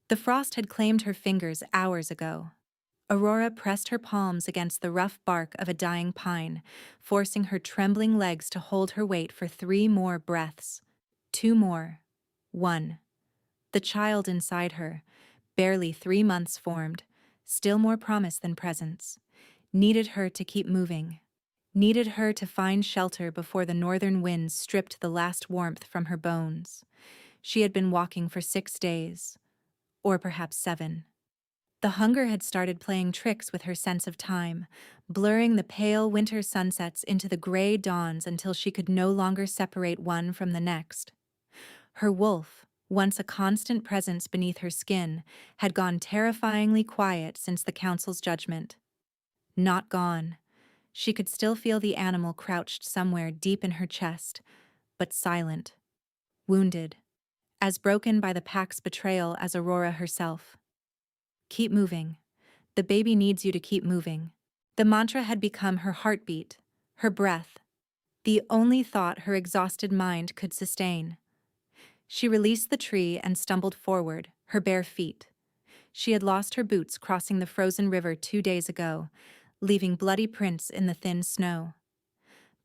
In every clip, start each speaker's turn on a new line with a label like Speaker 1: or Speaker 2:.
Speaker 1: The frost had claimed her fingers hours ago. Aurora pressed her palms against the rough bark of a dying pine, forcing her trembling legs to hold her weight for 3 more breaths. 2 more. 1. The child inside her, barely 3 months formed, still more promise than presence, needed her to keep moving, needed her to find shelter before the northern winds stripped the last warmth from her bones. She had been walking for 6 days, or perhaps 7. The hunger had started playing tricks with her sense of time, blurring the pale winter sunsets into the gray dawns until she could no longer separate one from the next. Her wolf, once a constant presence beneath her skin, had gone terrifyingly quiet since the council's judgment. Not gone. She could still feel the animal crouched somewhere deep in her chest, but silent, wounded, as broken by the pack's betrayal as Aurora herself. Keep moving. The baby needs you to keep moving. The mantra had become her heartbeat, her breath, the only thought her exhausted mind could sustain. She released the tree and stumbled forward, her bare feet. She had lost her boots crossing the frozen river 2 days ago, leaving bloody prints in the thin snow.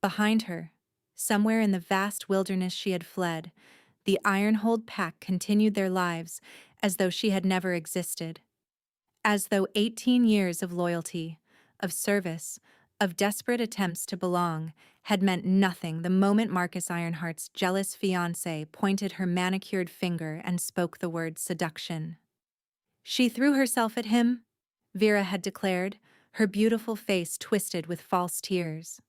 Speaker 1: Behind her, somewhere in the vast wilderness she had fled, the Ironhold pack continued their lives as though she had never existed. As though 18 years of loyalty, of service, of desperate attempts to belong had meant nothing the moment Marcus Ironheart's jealous fiancé pointed her manicured finger and spoke the word seduction. She threw herself at him, Vera had declared, her beautiful face twisted with false tears.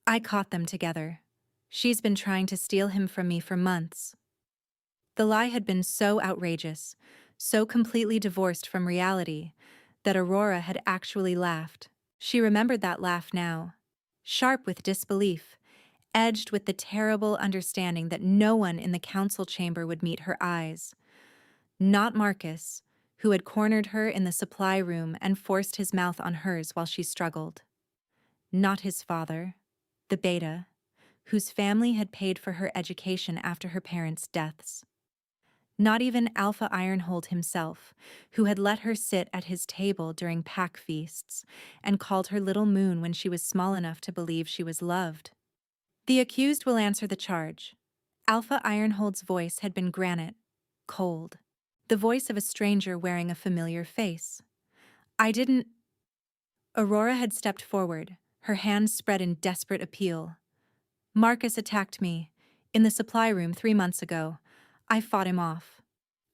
Speaker 1: I caught them together. She's been trying to steal him from me for months. The lie had been so outrageous, so completely divorced from reality, that Aurora had actually laughed. She remembered that laugh now, sharp with disbelief, edged with the terrible understanding that no one in the council chamber would meet her eyes. Not Marcus, who had cornered her in the supply room and forced his mouth on hers while she struggled. Not his father, the Beta, whose family had paid for her education after her parents' deaths. Not even Alpha Ironhold himself, who had let her sit at his table during pack feasts and called her little moon when she was small enough to believe she was loved. The accused will answer the charge. Alpha Ironhold's voice had been granite, cold, the voice of a stranger wearing a familiar face. I didn't... Aurora had stepped forward, her hands spread in desperate appeal. Marcus attacked me, in the supply room 3 months ago. I fought him off.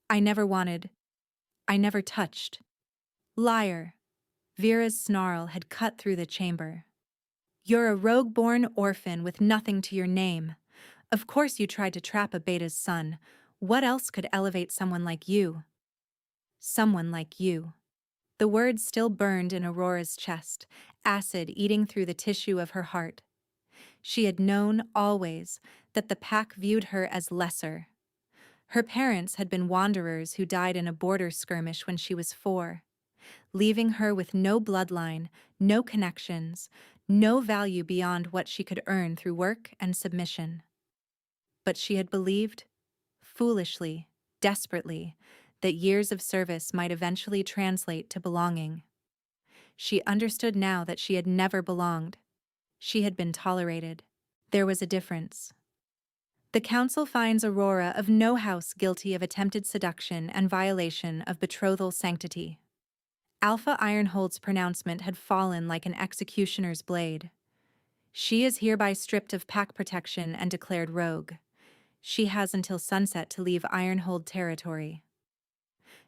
Speaker 1: I never wanted. I never touched. Liar. Vera's snarl had cut through the chamber. You're a rogue-born orphan with nothing to your name. Of course you tried to trap a Beta's son. What else could elevate someone like you? Someone like you. The words still burned in Aurora's chest, acid eating through the tissue of her heart. She had known, always, that the pack viewed her as lesser. Her parents had been wanderers who died in a border skirmish when she was 4, leaving her with no bloodline, no connections, no value beyond what she could earn through work and submission. But she had believed, foolishly, desperately, that years of service might eventually translate to belonging. She understood now that she had never belonged. She had been tolerated. There was a difference. The council finds Aurora of No House guilty of attempted seduction and violation of betrothal sanctity. Alpha Ironhold's pronouncement had fallen like an executioner's blade. She is hereby stripped of pack protection and declared rogue. She has until sunset to leave Ironhold territory.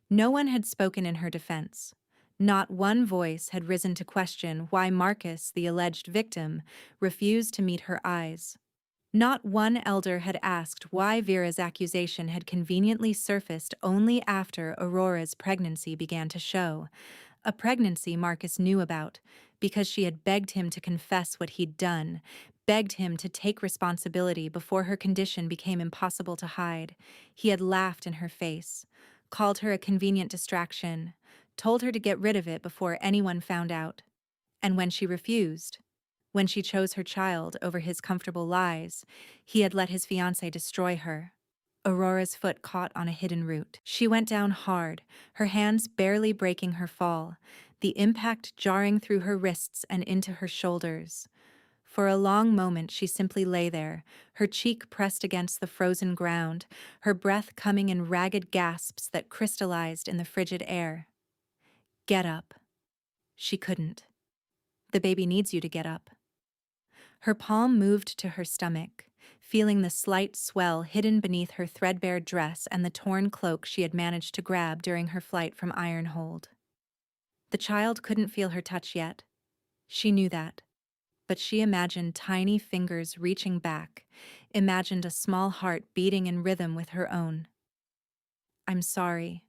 Speaker 1: No one had spoken in her defense. Not one voice had risen to question why Marcus, the alleged victim, refused to meet her eyes. Not one elder had asked why Vera's accusation had conveniently surfaced only after Aurora's pregnancy began to show, a pregnancy Marcus knew about, because she had begged him to confess what he'd done, begged him to take responsibility before her condition became impossible to hide. He had laughed in her face, called her a convenient distraction, told her to get rid of it before anyone found out. And when she refused, when she chose her child over his comfortable lies, he had let his fiancée destroy her. Aurora's foot caught on a hidden root. She went down hard, her hands barely breaking her fall, the impact jarring through her wrists and into her shoulders. For a long moment she simply lay there, her cheek pressed against the frozen ground, her breath coming in ragged gasps that crystallized in the frigid air. Get up. She couldn't. The baby needs you to get up. Her palm moved to her stomach, feeling the slight swell hidden beneath her threadbare dress and the torn cloak she had managed to grab during her flight from Ironhold. The child couldn't feel her touch yet. She knew that. But she imagined tiny fingers reaching back, imagined a small heart beating in rhythm with her own. "I'm sorry,"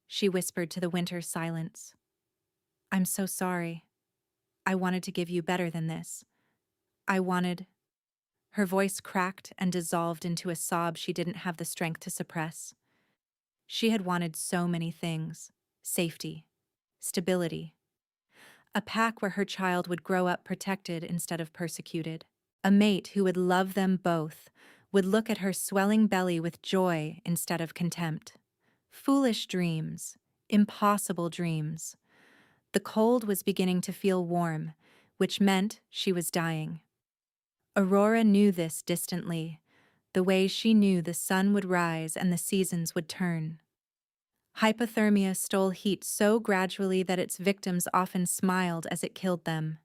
Speaker 1: she whispered to the winter silence. "I'm so sorry. I wanted to give you better than this. I wanted—" Her voice cracked and dissolved into a sob she didn't have the strength to suppress. She had wanted so many things: safety, stability, a pack where her child would grow up protected instead of persecuted, a mate who would love them both, would look at her swelling belly with joy instead of contempt. Foolish dreams, impossible dreams. The cold was beginning to feel warm, which meant she was dying. Aurora knew this distantly, the way she knew the sun would rise and the seasons would turn. Hypothermia stole heat so gradually that its victims often smiled as it killed them.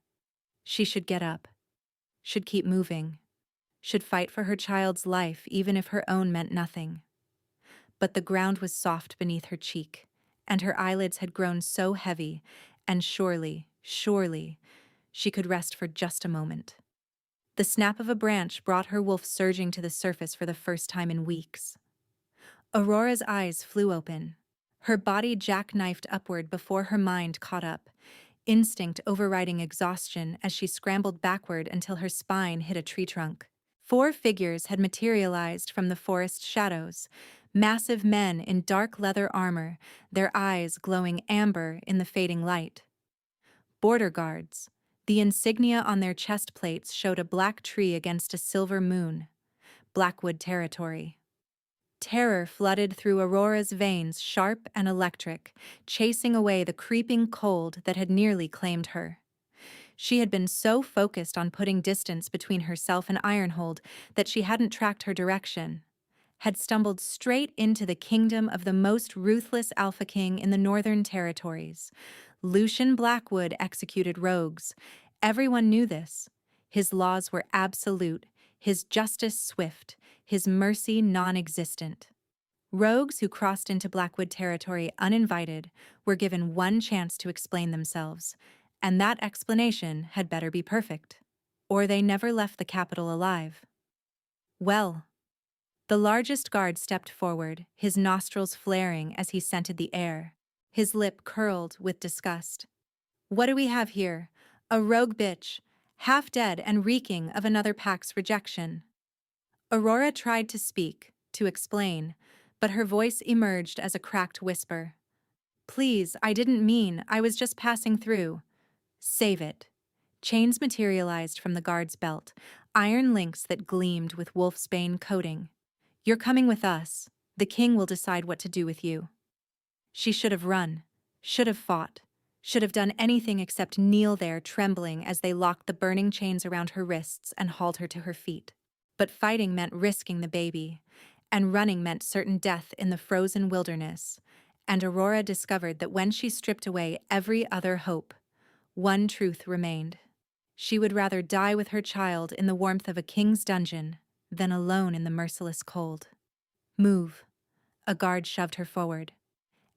Speaker 1: She should get up, should keep moving, should fight for her child's life even if her own meant nothing. But the ground was soft beneath her cheek, and her eyelids had grown so heavy, and surely, she could rest for just a moment. The snap of a branch brought her wolf surging to the surface for the first time in weeks. Aurora's eyes flew open, her body jackknifed upward before her mind caught up, instinct overriding exhaustion as she scrambled backward until her spine hit a tree trunk. 4 figures had materialized from the forest shadows, massive men in dark leather armor, their eyes glowing amber in the fading light. Border guards. The insignia on their chest plates showed a black tree against a silver moon. Blackwood territory. Terror flooded through Aurora's veins, sharp and electric, chasing away the creeping cold that had nearly claimed her. She had been so focused on putting distance between herself and Ironhold that she hadn't tracked her direction, had stumbled straight into the kingdom of the most ruthless Alpha King in the Northern Territories. Lucian Blackwood executed rogues. Everyone knew this. His laws were absolute, his justice swift, his mercy non-existent. Rogues who crossed into Blackwood territory uninvited were given one chance to explain themselves, and that explanation had better be perfect, or they never left the capital alive. Well, the largest guard stepped forward, his nostrils flaring as he scented the air. His lip curled with disgust. "What do we have here? A rogue bitch, half dead and reeking of another pack's rejection." Aurora tried to speak, to explain, but her voice emerged as a cracked whisper. "Please, I didn't mean, I was just passing through." "Save it." Chains materialized from the guard's belt, iron links that gleamed with wolfsbane coating. "You're coming with us. The king will decide what to do with you." She should have run, should have fought, should have done anything except kneel there trembling as they locked the burning chains around her wrists and hauled her to her feet. But fighting meant risking the baby, and running meant certain death in the frozen wilderness, and Aurora discovered that when she stripped away every other hope, one truth remained. She would rather die with her child in the warmth of a king's dungeon than alone in the merciless cold. "Move," a guard shoved her forward,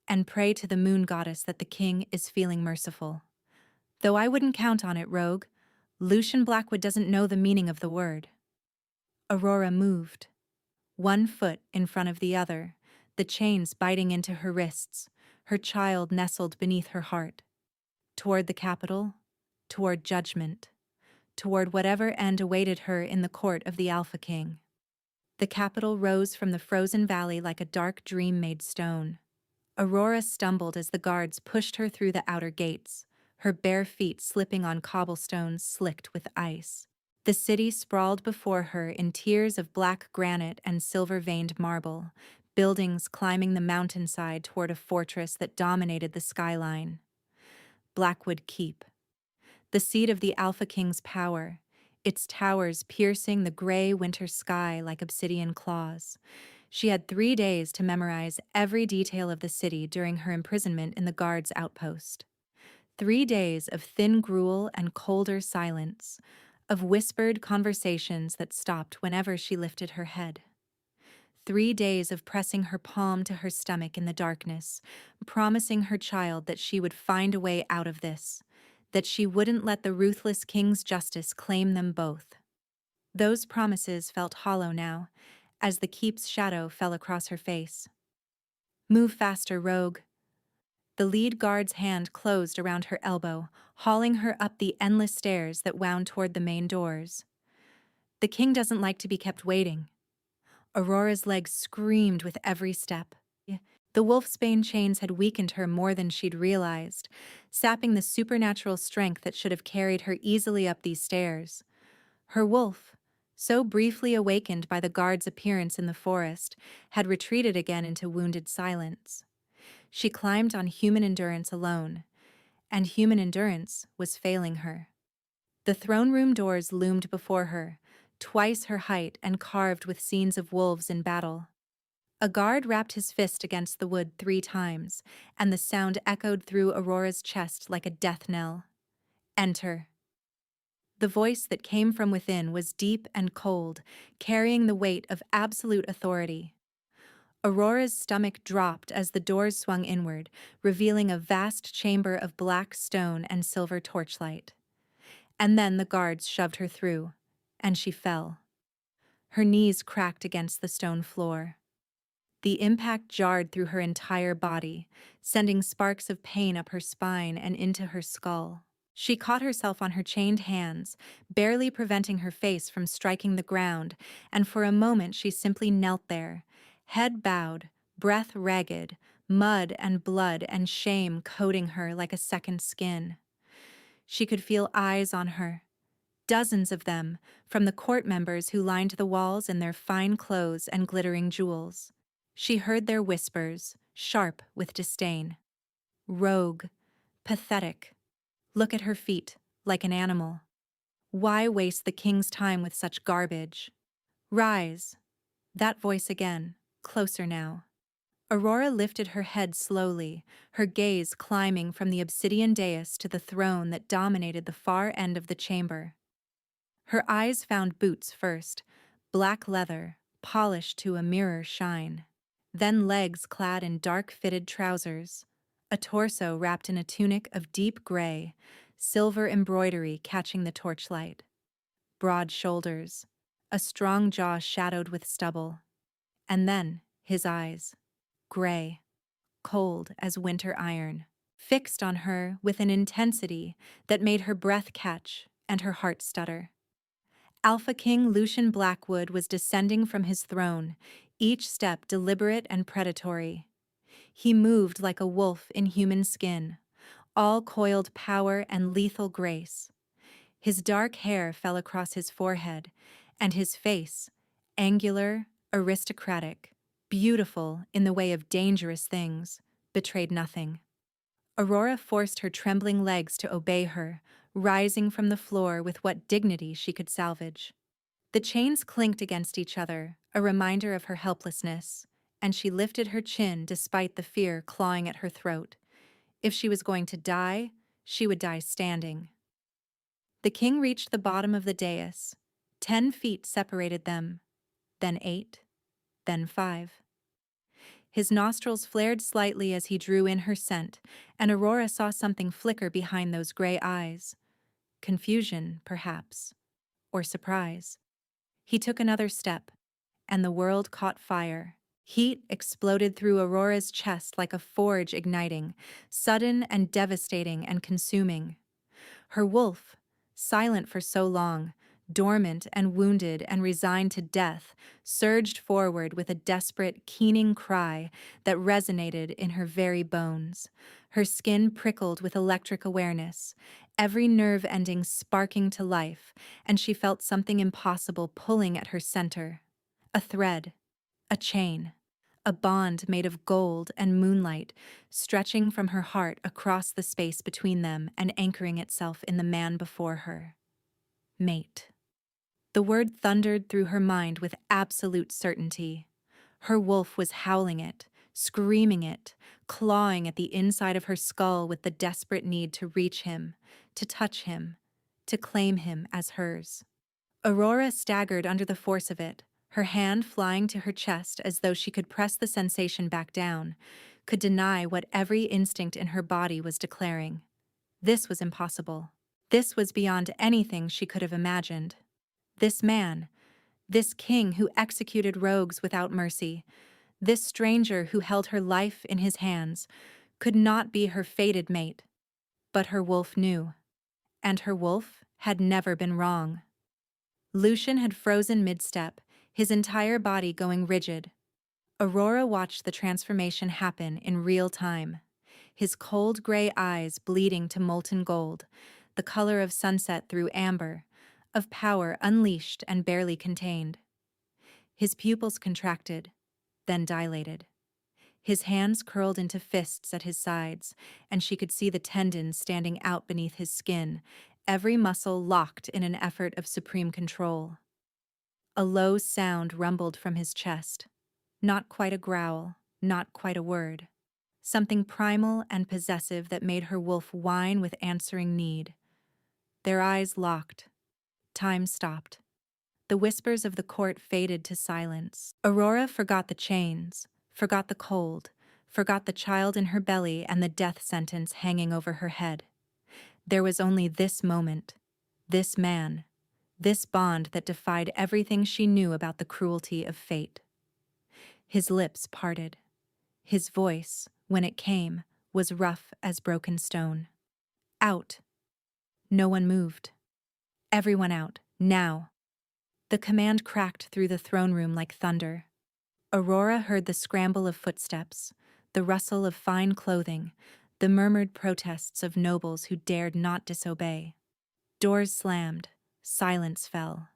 Speaker 1: "and pray to the moon goddess that the king is feeling merciful. Though I wouldn't count on it, rogue. Lucian Blackwood doesn't know the meaning of the word." Aurora moved, one foot in front of the other, the chains biting into her wrists, her child nestled beneath her heart. Toward the capital, toward judgment, toward whatever end awaited her in the court of the Alpha King. The capital rose from the frozen valley like a dark dream made stone. Aurora stumbled as the guards pushed her through the outer gates, her bare feet slipping on cobblestones slicked with ice. The city sprawled before her in tiers of black granite and silver-veined marble, buildings climbing the mountainside toward a fortress that dominated the skyline. Blackwood Keep, the seat of the Alpha King's power, its towers piercing the gray winter sky like obsidian claws. She had 3 days to memorize every detail of the city during her imprisonment in the guard's outpost. 3 days of thin gruel and colder silence, of whispered conversations that stopped whenever she lifted her head. 3 days of pressing her palm to her stomach in the darkness, promising her child that she would find a way out of this, that she wouldn't let the ruthless king's justice claim them both. Those promises felt hollow now, as the keep's shadow fell across her face. Move faster, rogue. The lead guard's hand closed around her elbow, hauling her up the endless stairs that wound toward the main doors. The king doesn't like to be kept waiting. Aurora's legs screamed with every step. The wolfsbane chains had weakened her more than she'd realized, sapping the supernatural strength that should have carried her easily up these stairs. Her wolf, so briefly awakened by the guard's appearance in the forest, had retreated again into wounded silence. She climbed on human endurance alone, and human endurance was failing her. The throne room doors loomed before her, twice her height and carved with scenes of wolves in battle. A guard rapped his fist against the wood 3 times, and the sound echoed through Aurora's chest like a death knell. Enter. The voice that came from within was deep and cold, carrying the weight of absolute authority. Aurora's stomach dropped as the doors swung inward, revealing a vast chamber of black stone and silver torchlight. And then the guards shoved her through, and she fell. Her knees cracked against the stone floor. The impact jarred through her entire body, sending sparks of pain up her spine and into her skull. She caught herself on her chained hands, barely preventing her face from striking the ground, and for a moment she simply knelt there, head bowed, breath ragged, mud and blood and shame coating her like a second skin. She could feel eyes on her, dozens of them, from the court members who lined the walls in their fine clothes and glittering jewels. She heard their whispers, sharp with disdain. Rogue, pathetic. Look at her feet, like an animal. Why waste the king's time with such garbage? Rise. That voice again, closer now. Aurora lifted her head slowly, her gaze climbing from the obsidian dais to the throne that dominated the far end of the chamber. Her eyes found boots first, black leather, polished to a mirror shine. Then legs clad in dark-fitted trousers, a torso wrapped in a tunic of deep gray, silver embroidery catching the torchlight. Broad shoulders, a strong jaw shadowed with stubble. And then, his eyes, gray, cold as winter iron, fixed on her with an intensity that made her breath catch and her heart stutter. Alpha King Lucian Blackwood was descending from his throne, each step deliberate and predatory. He moved like a wolf in human skin, all coiled power and lethal grace. His dark hair fell across his forehead, and his face, angular, aristocratic, beautiful in the way of dangerous things, betrayed nothing. Aurora forced her trembling legs to obey her, rising from the floor with what dignity she could salvage. The chains clinked against each other, a reminder of her helplessness, and she lifted her chin despite the fear clawing at her throat. If she was going to die, she would die standing. The king reached the bottom of the dais. 10 feet separated them, then 8, then 5. His nostrils flared slightly as he drew in her scent, and Aurora saw something flicker behind those gray eyes. Confusion, perhaps, or surprise. He took another step, and the world caught fire. Heat exploded through Aurora's chest like a forge igniting, sudden and devastating and consuming. Her wolf, silent for so long, dormant and wounded and resigned to death, surged forward with a desperate, keening cry that resonated in her very bones. Her skin prickled with electric awareness, every nerve ending sparking to life, and she felt something impossible pulling at her center. A thread, a chain, a bond made of gold and moonlight, stretching from her heart across the space between them and anchoring itself in the man before her. Mate. The word thundered through her mind with absolute certainty. Her wolf was howling it, screaming it, clawing at the inside of her skull with the desperate need to reach him, to touch him, to claim him as hers. Aurora staggered under the force of it, her hand flying to her chest as though she could press the sensation back down, could deny what every instinct in her body was declaring. This was impossible. This was beyond anything she could have imagined. This man, this king who executed rogues without mercy, this stranger who held her life in his hands, could not be her fated mate. But her wolf knew, and her wolf had never been wrong. Lucian had frozen mid-step, his entire body going rigid. Aurora watched the transformation happen in real time, his cold gray eyes bleeding to molten gold, the color of sunset through amber, of power unleashed and barely contained. His pupils contracted, then dilated. His hands curled into fists at his sides, and she could see the tendons standing out beneath his skin, every muscle locked in an effort of supreme control. A low sound rumbled from his chest. Not quite a growl, not quite a word. Something primal and possessive that made her wolf whine with answering need. Their eyes locked. Time stopped. The whispers of the court faded to silence. Aurora forgot the chains, forgot the cold, forgot the child in her belly and the death sentence hanging over her head. There was only this moment, this man, this bond that defied everything she knew about the cruelty of fate. His lips parted. His voice, when it came, was rough as broken stone. Out. No one moved. Everyone out, now. The command cracked through the throne room like thunder. Aurora heard the scramble of footsteps, the rustle of fine clothing, the murmured protests of nobles who dared not disobey. Doors slammed, silence fell.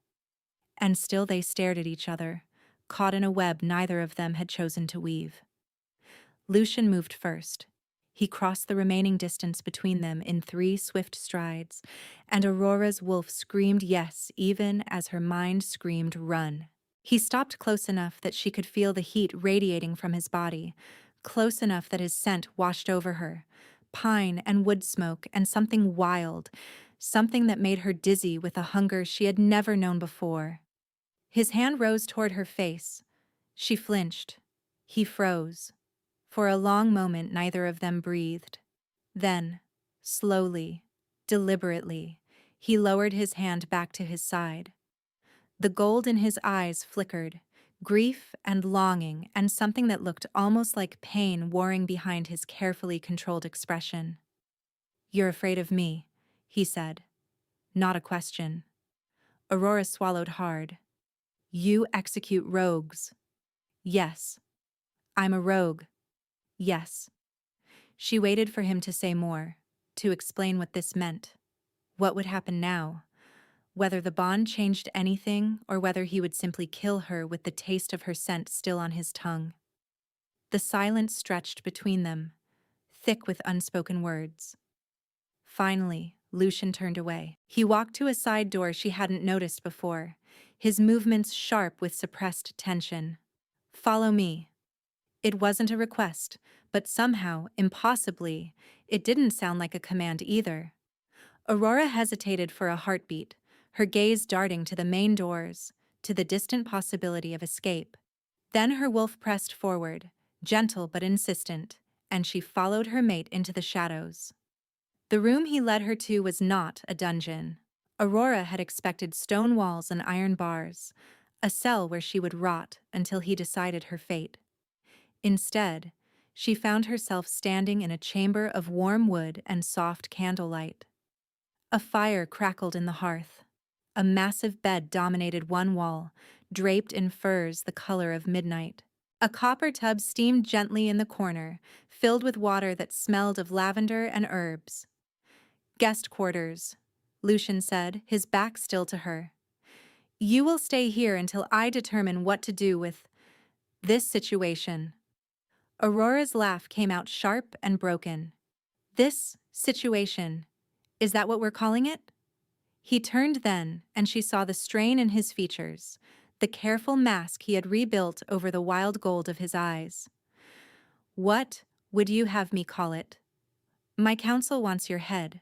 Speaker 1: And still they stared at each other, caught in a web neither of them had chosen to weave. Lucian moved first. He crossed the remaining distance between them in 3 swift strides, and Aurora's wolf screamed yes even as her mind screamed run. He stopped close enough that she could feel the heat radiating from his body, close enough that his scent washed over her, pine and wood smoke and something wild, something that made her dizzy with a hunger she had never known before. His hand rose toward her face. She flinched. He froze. For a long moment neither of them breathed. Then, slowly, deliberately, he lowered his hand back to his side. The gold in his eyes flickered, grief and longing and something that looked almost like pain warring behind his carefully controlled expression. "You're afraid of me," he said. Not a question. Aurora swallowed hard. "You execute rogues." "Yes." "I'm a rogue." "Yes." She waited for him to say more, to explain what this meant. What would happen now? Whether the bond changed anything or whether he would simply kill her with the taste of her scent still on his tongue. The silence stretched between them, thick with unspoken words. Finally, Lucian turned away. He walked to a side door she hadn't noticed before, his movements sharp with suppressed tension. "Follow me." It wasn't a request, but somehow, impossibly, it didn't sound like a command either. Aurora hesitated for a heartbeat, her gaze darting to the main doors, to the distant possibility of escape. Then her wolf pressed forward, gentle but insistent, and she followed her mate into the shadows. The room he led her to was not a dungeon. Aurora had expected stone walls and iron bars, a cell where she would rot until he decided her fate. Instead, she found herself standing in a chamber of warm wood and soft candlelight. A fire crackled in the hearth. A massive bed dominated one wall, draped in furs the color of midnight. A copper tub steamed gently in the corner, filled with water that smelled of lavender and herbs. "Guest quarters," Lucian said, his back still to her. "You will stay here until I determine what to do with this situation." Aurora's laugh came out sharp and broken. "This situation, is that what we're calling it?" He turned then, and she saw the strain in his features, the careful mask he had rebuilt over the wild gold of his eyes. "What would you have me call it? My council wants your head.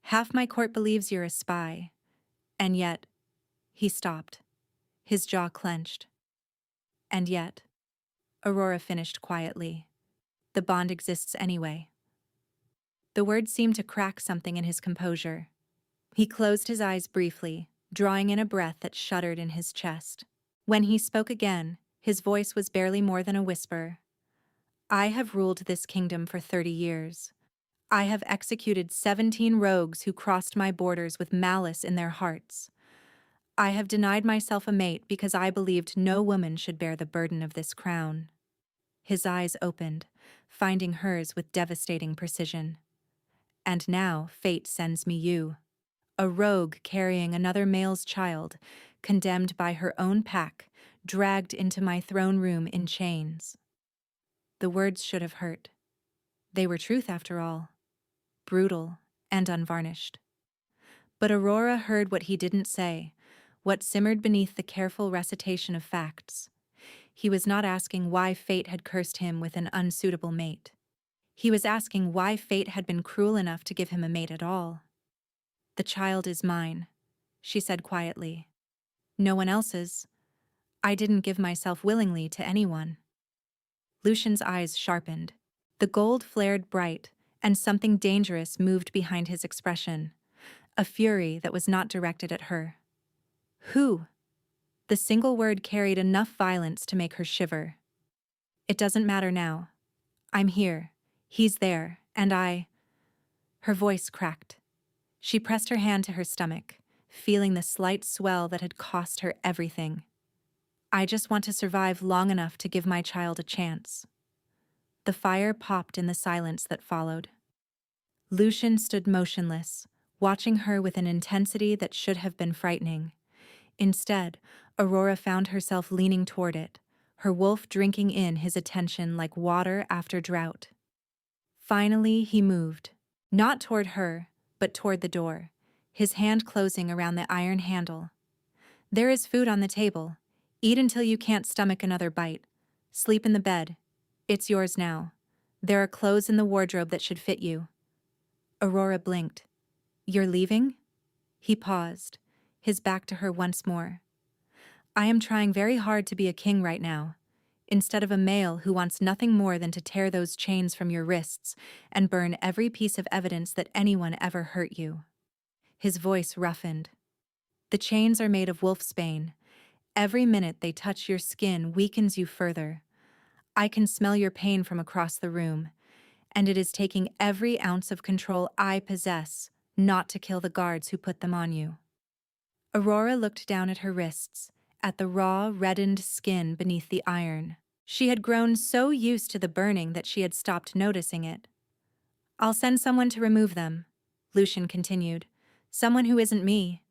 Speaker 1: Half my court believes you're a spy. And yet—" He stopped, his jaw clenched. "And yet," Aurora finished quietly, "the bond exists anyway." The words seemed to crack something in his composure. He closed his eyes briefly, drawing in a breath that shuddered in his chest. When he spoke again, his voice was barely more than a whisper. "I have ruled this kingdom for 30 years. I have executed 17 rogues who crossed my borders with malice in their hearts. I have denied myself a mate because I believed no woman should bear the burden of this crown." His eyes opened, finding hers with devastating precision. "And now fate sends me you. A rogue carrying another male's child, condemned by her own pack, dragged into my throne room in chains." The words should have hurt. They were truth after all, brutal and unvarnished. But Aurora heard what he didn't say, what simmered beneath the careful recitation of facts. He was not asking why fate had cursed him with an unsuitable mate. He was asking why fate had been cruel enough to give him a mate at all. "The child is mine," she said quietly. "No one else's. I didn't give myself willingly to anyone." Lucian's eyes sharpened. The gold flared bright, and something dangerous moved behind his expression, a fury that was not directed at her. "Who?" The single word carried enough violence to make her shiver. "It doesn't matter now. I'm here. He's there, and I—" Her voice cracked. She pressed her hand to her stomach, feeling the slight swell that had cost her everything. "I just want to survive long enough to give my child a chance." The fire popped in the silence that followed. Lucian stood motionless, watching her with an intensity that should have been frightening. Instead, Aurora found herself leaning toward it, her wolf drinking in his attention like water after drought. Finally, he moved, not toward her, but toward the door, his hand closing around the iron handle. "There is food on the table. Eat until you can't stomach another bite. Sleep in the bed. It's yours now. There are clothes in the wardrobe that should fit you." Aurora blinked. "You're leaving?" He paused, his back to her once more. "I am trying very hard to be a king right now, instead of a male who wants nothing more than to tear those chains from your wrists and burn every piece of evidence that anyone ever hurt you." His voice roughened. "The chains are made of wolfsbane. Every minute they touch your skin weakens you further. I can smell your pain from across the room, and it is taking every ounce of control I possess not to kill the guards who put them on you." Aurora looked down at her wrists, at the raw, reddened skin beneath the iron. She had grown so used to the burning that she had stopped noticing it. "I'll send someone to remove them," Lucian continued. "Someone who isn't me.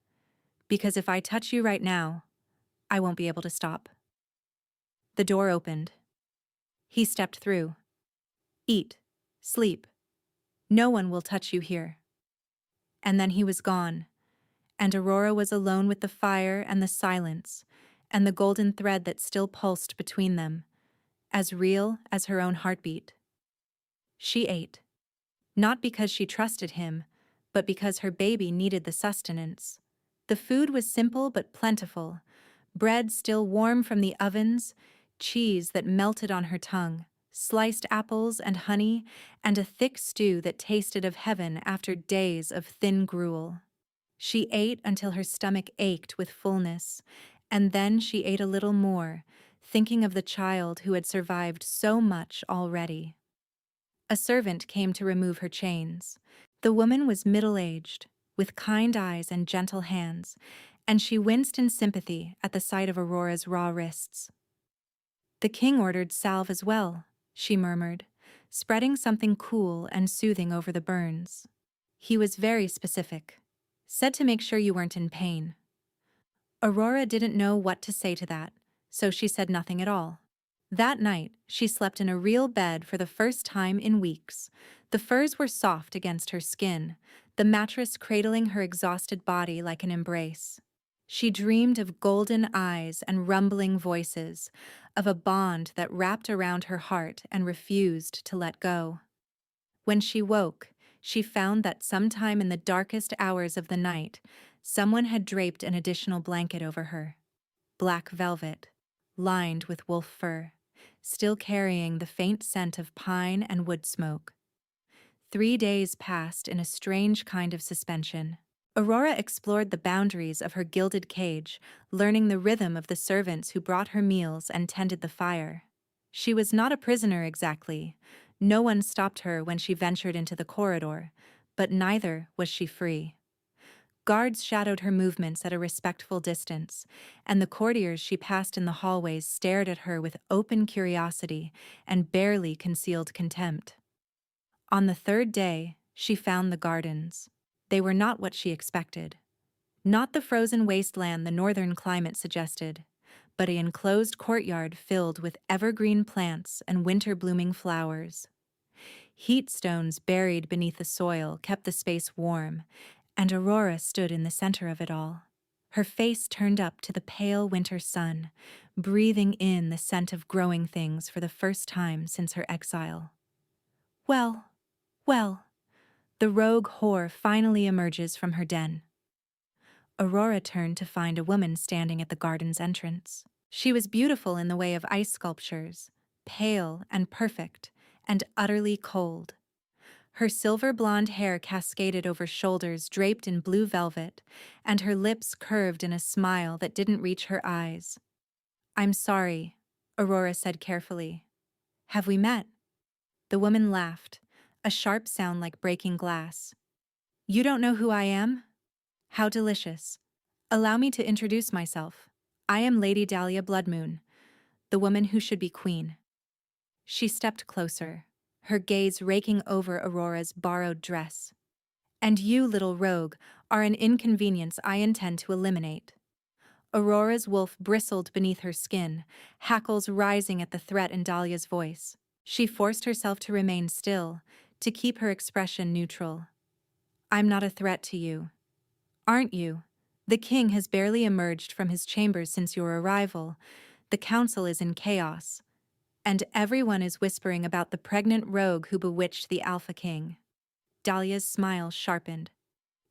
Speaker 1: Because if I touch you right now, I won't be able to stop." The door opened. He stepped through. "Eat. Sleep. No one will touch you here." And then he was gone, and Aurora was alone with the fire and the silence, and the golden thread that still pulsed between them, as real as her own heartbeat. She ate. Not because she trusted him, but because her baby needed the sustenance. The food was simple but plentiful, bread still warm from the ovens, cheese that melted on her tongue, sliced apples and honey, and a thick stew that tasted of heaven after days of thin gruel. She ate until her stomach ached with fullness, and then she ate a little more, thinking of the child who had survived so much already. A servant came to remove her chains. The woman was middle-aged, with kind eyes and gentle hands, and she winced in sympathy at the sight of Aurora's raw wrists. "The king ordered salve as well," she murmured, spreading something cool and soothing over the burns. "He was very specific. Said to make sure you weren't in pain." Aurora didn't know what to say to that, so she said nothing at all. That night, she slept in a real bed for the first time in weeks. The furs were soft against her skin, the mattress cradling her exhausted body like an embrace. She dreamed of golden eyes and rumbling voices, of a bond that wrapped around her heart and refused to let go. When she woke, she found that sometime in the darkest hours of the night, someone had draped an additional blanket over her. Black velvet, lined with wolf fur, still carrying the faint scent of pine and wood smoke. 3 days passed in a strange kind of suspension. Aurora explored the boundaries of her gilded cage, learning the rhythm of the servants who brought her meals and tended the fire. She was not a prisoner exactly. No one stopped her when she ventured into the corridor, but neither was she free. Guards shadowed her movements at a respectful distance, and the courtiers she passed in the hallways stared at her with open curiosity and barely concealed contempt. On the third day, she found the gardens. They were not what she expected. Not the frozen wasteland the northern climate suggested, but an enclosed courtyard filled with evergreen plants and winter-blooming flowers. Heat stones buried beneath the soil kept the space warm, and Aurora stood in the center of it all, her face turned up to the pale winter sun, breathing in the scent of growing things for the first time since her exile. Well, well, the rogue whore finally emerges from her den. Aurora turned to find a woman standing at the garden's entrance. She was beautiful in the way of ice sculptures, pale and perfect, and utterly cold. Her silver blonde hair cascaded over shoulders draped in blue velvet, and her lips curved in a smile that didn't reach her eyes. "I'm sorry," Aurora said carefully. "Have we met?" The woman laughed, a sharp sound like breaking glass. "You don't know who I am? How delicious. Allow me to introduce myself. I am Lady Dahlia Bloodmoon, the woman who should be queen." She stepped closer, her gaze raking over Aurora's borrowed dress. "And you, little rogue, are an inconvenience I intend to eliminate." Aurora's wolf bristled beneath her skin, hackles rising at the threat in Dahlia's voice. She forced herself to remain still, to keep her expression neutral. "I'm not a threat to you. Aren't you? The king has barely emerged from his chambers since your arrival. The council is in chaos, and everyone is whispering about the pregnant rogue who bewitched the Alpha King." Dahlia's smile sharpened.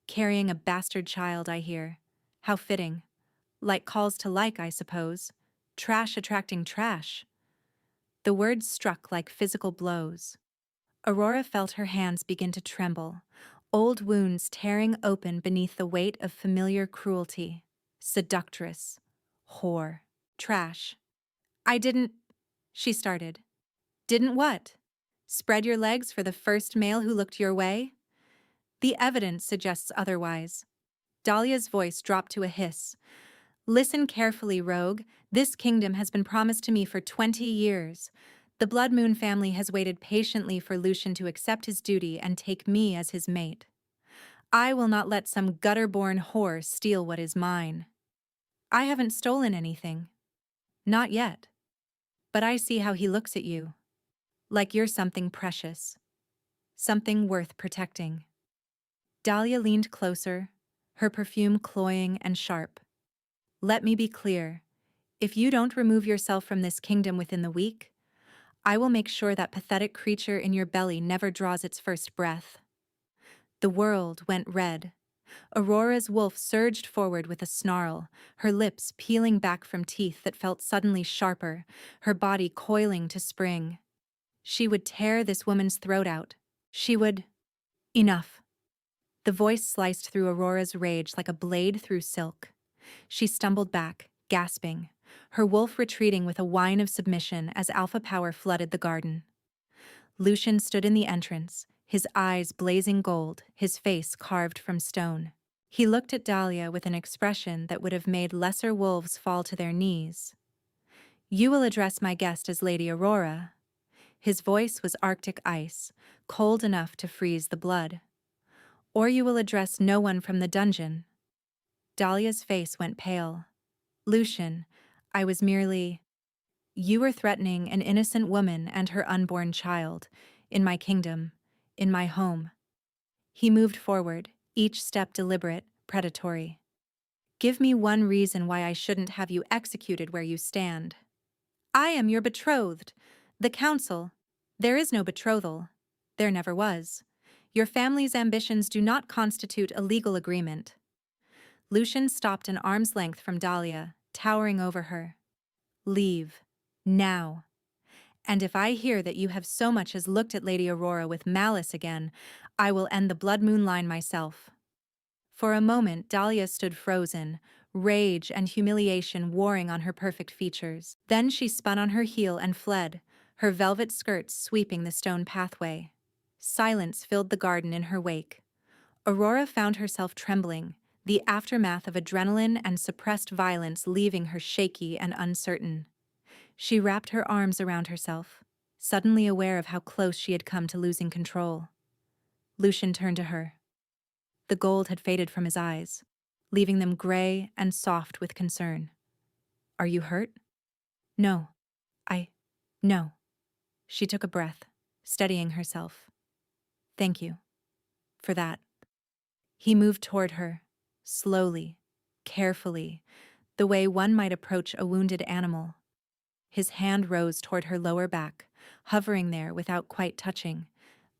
Speaker 1: "Carrying a bastard child, I hear. How fitting. Like calls to like, I suppose. Trash attracting trash." The words struck like physical blows. Aurora felt her hands begin to tremble, old wounds tearing open beneath the weight of familiar cruelty. Seductress. Whore. Trash. "I didn't—" she started. "Didn't what? Spread your legs for the first male who looked your way?" "The evidence suggests otherwise." Dahlia's voice dropped to a hiss. "Listen carefully, rogue. This kingdom has been promised to me for 20 years. The Bloodmoon family has waited patiently for Lucian to accept his duty and take me as his mate. I will not let some gutter-born whore steal what is mine. I haven't stolen anything. Not yet. But I see how he looks at you. Like you're something precious. Something worth protecting." Dahlia leaned closer, her perfume cloying and sharp. "Let me be clear. If you don't remove yourself from this kingdom within the week, I will make sure that pathetic creature in your belly never draws its first breath." The world went red. Aurora's wolf surged forward with a snarl, her lips peeling back from teeth that felt suddenly sharper, her body coiling to spring. She would tear this woman's throat out. She would— Enough. The voice sliced through Aurora's rage like a blade through silk. She stumbled back, gasping, her wolf retreating with a whine of submission as alpha power flooded the garden. Lucian stood in the entrance, his eyes blazing gold, his face carved from stone. He looked at Dahlia with an expression that would have made lesser wolves fall to their knees. "You will address my guest as Lady Aurora." His voice was Arctic ice, cold enough to freeze the blood. "Or you will address no one from the dungeon." Dahlia's face went pale. "Lucian, I was merely—" "You were threatening an innocent woman and her unborn child, in my kingdom, in my home." He moved forward, each step deliberate, predatory. "Give me one reason why I shouldn't have you executed where you stand." "I am your betrothed. The council—" "There is no betrothal. There never was. Your family's ambitions do not constitute a legal agreement." Lucian stopped an arm's length from Dahlia, towering over her. "Leave. Now. And if I hear that you have so much as looked at Lady Aurora with malice again, I will end the blood moon line myself." For a moment Dahlia stood frozen, rage and humiliation warring on her perfect features. Then she spun on her heel and fled, her velvet skirts sweeping the stone pathway. Silence filled the garden in her wake. Aurora found herself trembling, the aftermath of adrenaline and suppressed violence leaving her shaky and uncertain. She wrapped her arms around herself, suddenly aware of how close she had come to losing control. Lucian turned to her. The gold had faded from his eyes, leaving them gray and soft with concern. "Are you hurt?" "No. No." She took a breath, steadying herself. "Thank you. For that." He moved toward her, slowly, carefully, the way one might approach a wounded animal. His hand rose toward her lower back, hovering there without quite touching,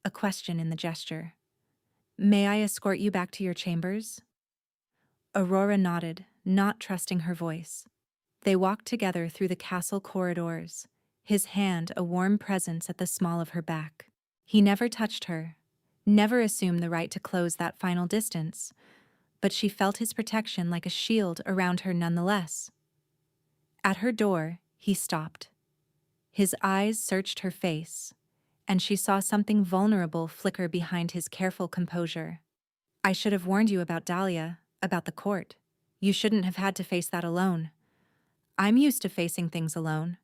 Speaker 1: a question in the gesture. "May I escort you back to your chambers?" Aurora nodded, not trusting her voice. They walked together through the castle corridors, his hand a warm presence at the small of her back. He never touched her, never assumed the right to close that final distance, but she felt his protection like a shield around her nonetheless. At her door, he stopped. His eyes searched her face, and she saw something vulnerable flicker behind his careful composure. "I should have warned you about Dahlia, about the court. You shouldn't have had to face that alone." "I'm used to facing things alone."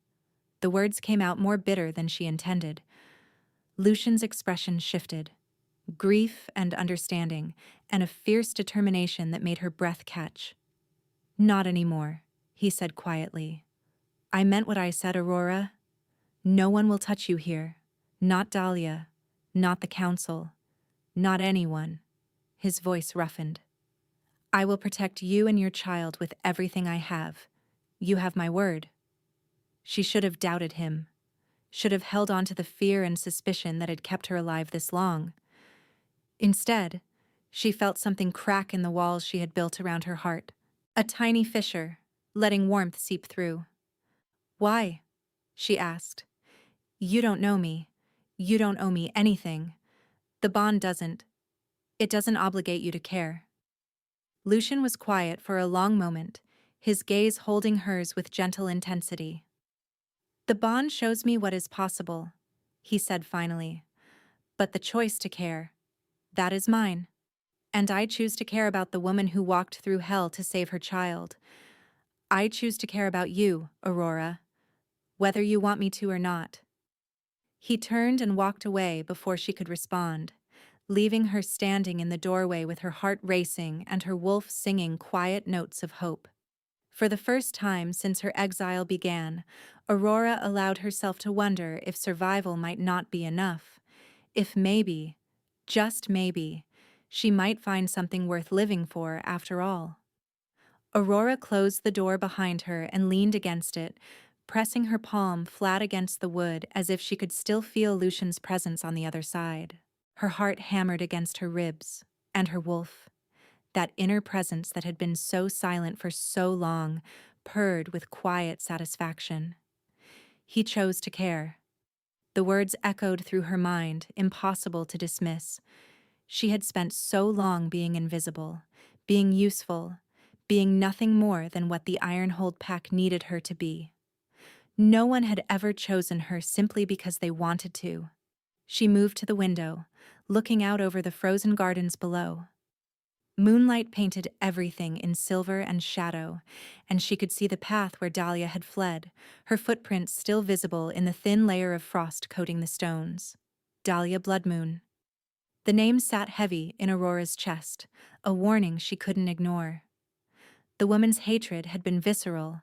Speaker 1: The words came out more bitter than she intended. Lucian's expression shifted. Grief and understanding, and a fierce determination that made her breath catch. "Not anymore," he said quietly. "I meant what I said, Aurora. No one will touch you here. Not Dahlia. Not the council. Not anyone." His voice roughened. "I will protect you and your child with everything I have. You have my word." She should have doubted him, should have held on to the fear and suspicion that had kept her alive this long. Instead, she felt something crack in the walls she had built around her heart, a tiny fissure, letting warmth seep through. "Why?" she asked. "You don't know me. You don't owe me anything. The bond doesn't. It doesn't obligate you to care." Lucian was quiet for a long moment, his gaze holding hers with gentle intensity. "The bond shows me what is possible," he said finally. "But the choice to care, that is mine. And I choose to care about the woman who walked through hell to save her child. I choose to care about you, Aurora, whether you want me to or not." He turned and walked away before she could respond, leaving her standing in the doorway with her heart racing and her wolf singing quiet notes of hope. For the first time since her exile began, Aurora allowed herself to wonder if survival might not be enough, if maybe, just maybe, she might find something worth living for after all. Aurora closed the door behind her and leaned against it, pressing her palm flat against the wood as if she could still feel Lucian's presence on the other side. Her heart hammered against her ribs, and her wolf, that inner presence that had been so silent for so long, purred with quiet satisfaction. He chose to care. The words echoed through her mind, impossible to dismiss. She had spent so long being invisible, being useful, being nothing more than what the Ironhold Pack needed her to be. No one had ever chosen her simply because they wanted to. She moved to the window, looking out over the frozen gardens below. Moonlight painted everything in silver and shadow, and she could see the path where Dahlia had fled, her footprints still visible in the thin layer of frost coating the stones. Dahlia Bloodmoon. The name sat heavy in Aurora's chest, a warning she couldn't ignore. The woman's hatred had been visceral,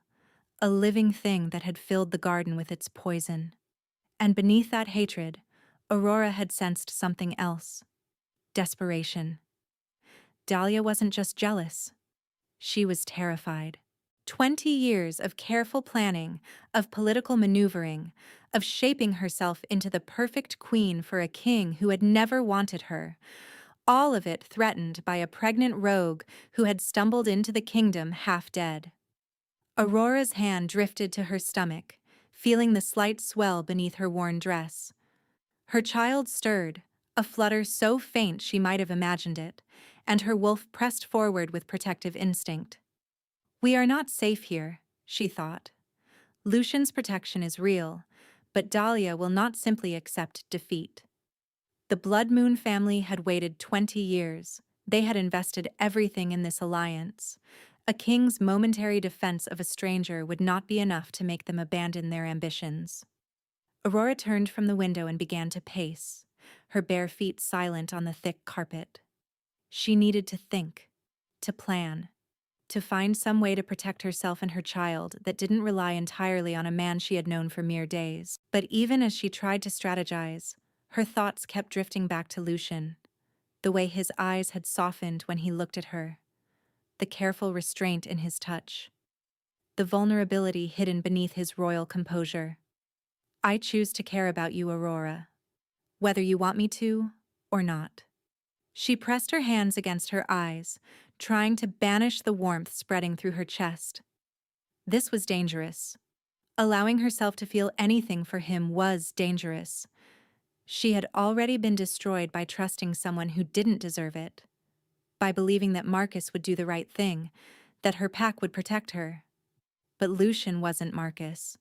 Speaker 1: a living thing that had filled the garden with its poison. And beneath that hatred, Aurora had sensed something else: desperation. Dahlia wasn't just jealous. She was terrified. 20 years of careful planning, of political maneuvering, of shaping herself into the perfect queen for a king who had never wanted her, all of it threatened by a pregnant rogue who had stumbled into the kingdom half dead. Aurora's hand drifted to her stomach, feeling the slight swell beneath her worn dress. Her child stirred, a flutter so faint she might have imagined it, and her wolf pressed forward with protective instinct. "We are not safe here," she thought. "Lucian's protection is real, but Dahlia will not simply accept defeat." The Bloodmoon family had waited 20 years. They had invested everything in this alliance. A king's momentary defense of a stranger would not be enough to make them abandon their ambitions. Aurora turned from the window and began to pace, her bare feet silent on the thick carpet. She needed to think, to plan, to find some way to protect herself and her child that didn't rely entirely on a man she had known for mere days. But even as she tried to strategize, her thoughts kept drifting back to Lucian, the way his eyes had softened when he looked at her, the careful restraint in his touch, the vulnerability hidden beneath his royal composure. "I choose to care about you, Aurora, whether you want me to or not." She pressed her hands against her eyes, trying to banish the warmth spreading through her chest. This was dangerous. Allowing herself to feel anything for him was dangerous. She had already been destroyed by trusting someone who didn't deserve it, by believing that Marcus would do the right thing, that her pack would protect her. But Lucian wasn't Marcus,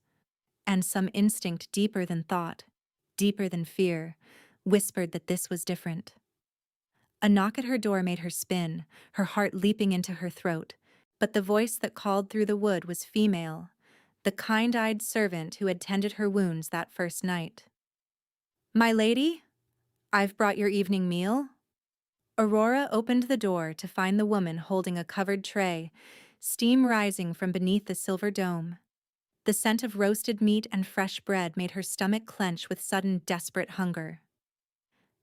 Speaker 1: and some instinct deeper than thought, deeper than fear, whispered that this was different. A knock at her door made her spin, her heart leaping into her throat, but the voice that called through the wood was female, the kind-eyed servant who had tended her wounds that first night. "My lady, I've brought your evening meal." Aurora opened the door to find the woman holding a covered tray, steam rising from beneath the silver dome. The scent of roasted meat and fresh bread made her stomach clench with sudden desperate hunger.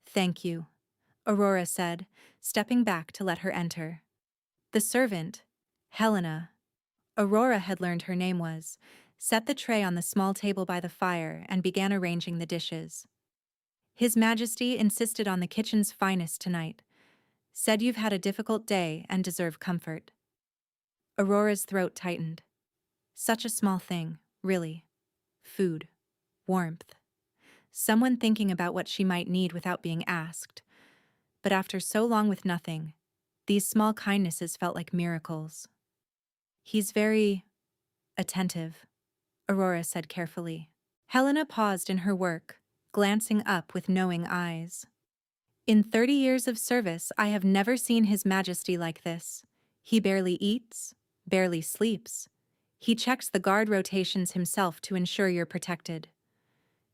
Speaker 1: "Thank you," Aurora said, stepping back to let her enter. The servant, Helena, Aurora had learned her name was, set the tray on the small table by the fire and began arranging the dishes. "His Majesty insisted on the kitchen's finest tonight. Said you've had a difficult day and deserve comfort." Aurora's throat tightened. Such a small thing, really. Food. Warmth. Someone thinking about what she might need without being asked. But after so long with nothing, these small kindnesses felt like miracles. "He's very attentive," Aurora said carefully. Helena paused in her work, glancing up with knowing eyes. "In 30 years of service, I have never seen His Majesty like this. He barely eats, barely sleeps. He checks the guard rotations himself to ensure you're protected."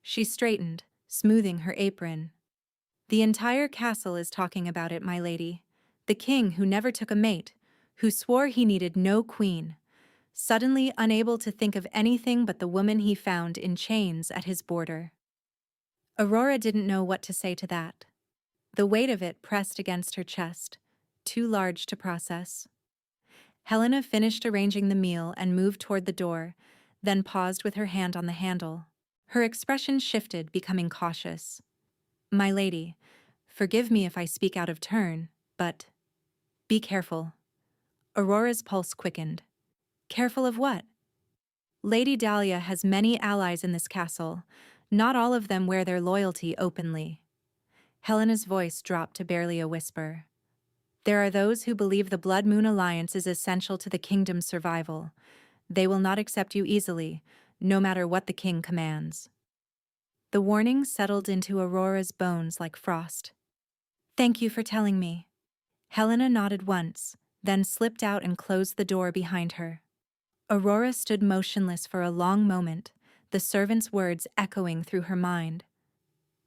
Speaker 1: She straightened, smoothing her apron. "The entire castle is talking about it, my lady. The king who never took a mate, who swore he needed no queen, suddenly unable to think of anything but the woman he found in chains at his border." Aurora didn't know what to say to that. The weight of it pressed against her chest, too large to process. Helena finished arranging the meal and moved toward the door, then paused with her hand on the handle. Her expression shifted, becoming cautious. "My lady, forgive me if I speak out of turn, but be careful." Aurora's pulse quickened. "Careful of what?" "Lady Dahlia has many allies in this castle. Not all of them wear their loyalty openly." Helena's voice dropped to barely a whisper. "There are those who believe the Blood Moon Alliance is essential to the kingdom's survival. They will not accept you easily, no matter what the king commands." The warning settled into Aurora's bones like frost. "Thank you for telling me." Helena nodded once, then slipped out and closed the door behind her. Aurora stood motionless for a long moment, the servant's words echoing through her mind.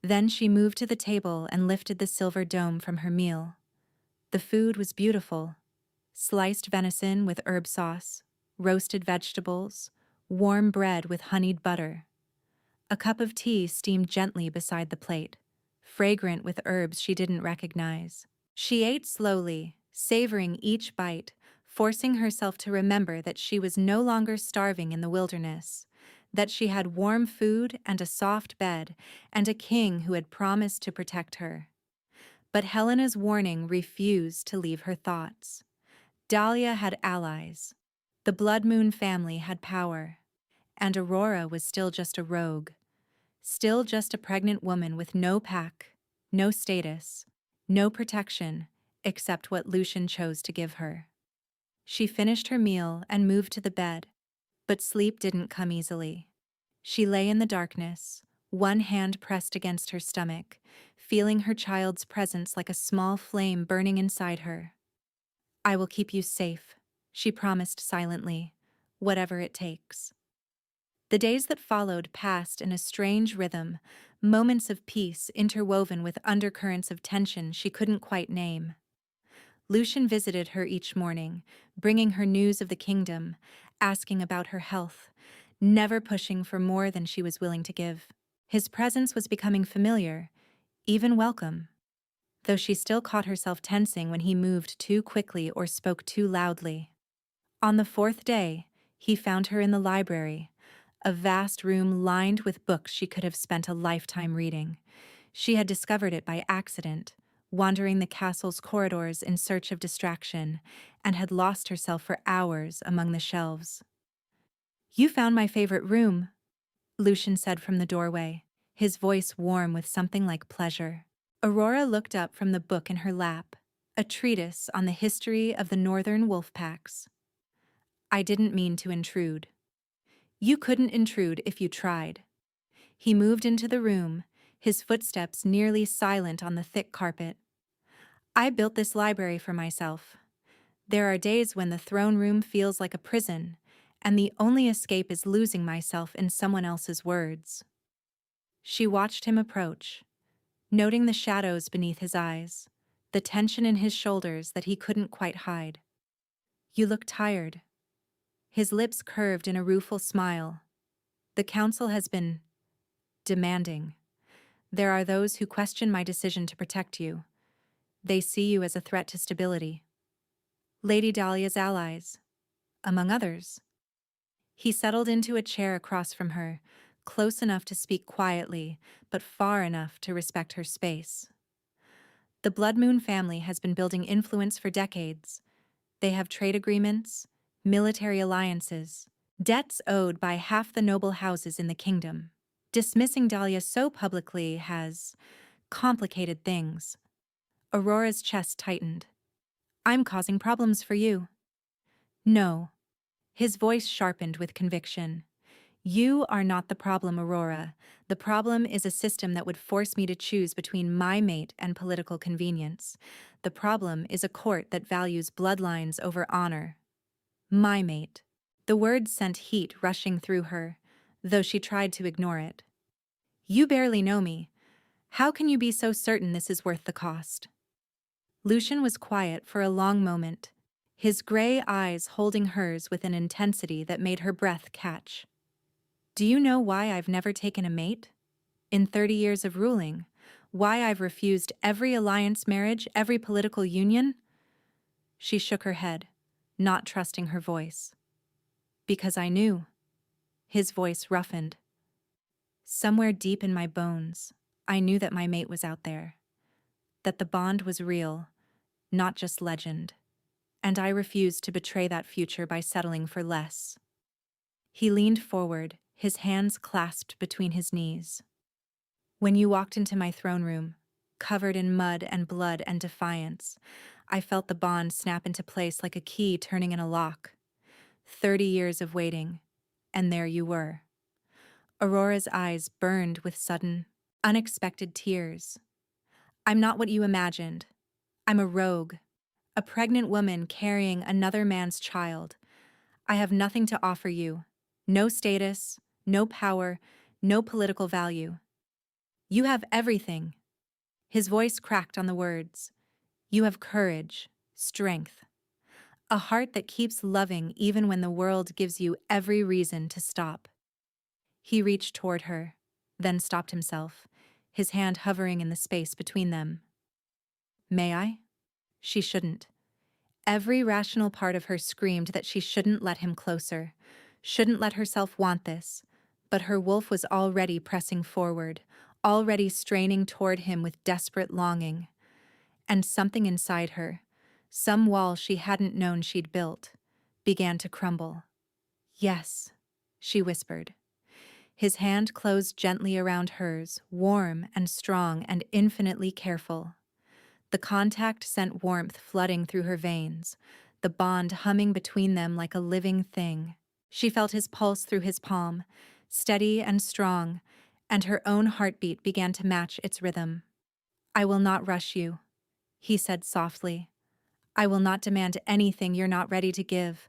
Speaker 1: Then she moved to the table and lifted the silver dome from her meal. The food was beautiful. Sliced venison with herb sauce, roasted vegetables, warm bread with honeyed butter. A cup of tea steamed gently beside the plate, fragrant with herbs she didn't recognize. She ate slowly, savoring each bite, forcing herself to remember that she was no longer starving in the wilderness, that she had warm food and a soft bed, and a king who had promised to protect her. But Helena's warning refused to leave her thoughts. Dahlia had allies. The Blood Moon family had power. And Aurora was still just a rogue. Still just a pregnant woman with no pack, no status, no protection, except what Lucian chose to give her. She finished her meal and moved to the bed, but sleep didn't come easily. She lay in the darkness, one hand pressed against her stomach, feeling her child's presence like a small flame burning inside her. "I will keep you safe," she promised silently, "whatever it takes." The days that followed passed in a strange rhythm, moments of peace interwoven with undercurrents of tension she couldn't quite name. Lucian visited her each morning, bringing her news of the kingdom, asking about her health, never pushing for more than she was willing to give. His presence was becoming familiar, even welcome, though she still caught herself tensing when he moved too quickly or spoke too loudly. On the fourth day, he found her in the library, a vast room lined with books she could have spent a lifetime reading. She had discovered it by accident, wandering the castle's corridors in search of distraction, and had lost herself for hours among the shelves. "You found my favorite room," Lucian said from the doorway, his voice warm with something like pleasure. Aurora looked up from the book in her lap, a treatise on the history of the northern wolf packs. "I didn't mean to intrude." "You couldn't intrude if you tried." He moved into the room, his footsteps nearly silent on the thick carpet. "I built this library for myself. There are days when the throne room feels like a prison, and the only escape is losing myself in someone else's words." She watched him approach, noting the shadows beneath his eyes, the tension in his shoulders that he couldn't quite hide. "You look tired." His lips curved in a rueful smile. "The council has been demanding. There are those who question my decision to protect you. They see you as a threat to stability. Lady Dahlia's allies, among others." He settled into a chair across from her, close enough to speak quietly, but far enough to respect her space. "The Blood Moon family has been building influence for decades. They have trade agreements, military alliances, debts owed by half the noble houses in the kingdom. Dismissing Dahlia so publicly has complicated things." Aurora's chest tightened. "I'm causing problems for you." "No." His voice sharpened with conviction. "You are not the problem, Aurora. The problem is a system that would force me to choose between my mate and political convenience. The problem is a court that values bloodlines over honor. My mate." The words sent heat rushing through her, though she tried to ignore it. "You barely know me. How can you be so certain this is worth the cost?" Lucian was quiet for a long moment, his gray eyes holding hers with an intensity that made her breath catch. "Do you know why I've never taken a mate? In 30 years of ruling, why I've refused every alliance marriage, every political union?" She shook her head, not trusting her voice. "Because I knew." His voice roughened. "Somewhere deep in my bones, I knew that my mate was out there, that the bond was real, not just legend, and I refused to betray that future by settling for less." He leaned forward, his hands clasped between his knees. "When you walked into my throne room, covered in mud and blood and defiance, I felt the bond snap into place like a key turning in a lock. 30 years of waiting, and there you were." Aurora's eyes burned with sudden, unexpected tears. "I'm not what you imagined. I'm a rogue, a pregnant woman carrying another man's child. I have nothing to offer you. No status, no power, no political value. You have everything. His voice cracked on the words. You have courage, strength, a heart that keeps loving even when the world gives you every reason to stop. He reached toward her, then stopped himself, his hand hovering in the space between them. May I? She shouldn't. Every rational part of her screamed that she shouldn't let him closer, shouldn't let herself want this, but her wolf was already pressing forward, already straining toward him with desperate longing. And something inside her, some wall she hadn't known she'd built, began to crumble. Yes, she whispered. His hand closed gently around hers, warm and strong and infinitely careful. The contact sent warmth flooding through her veins, the bond humming between them like a living thing. She felt his pulse through his palm, steady and strong, and her own heartbeat began to match its rhythm. I will not rush you, he said softly. I will not demand anything you're not ready to give.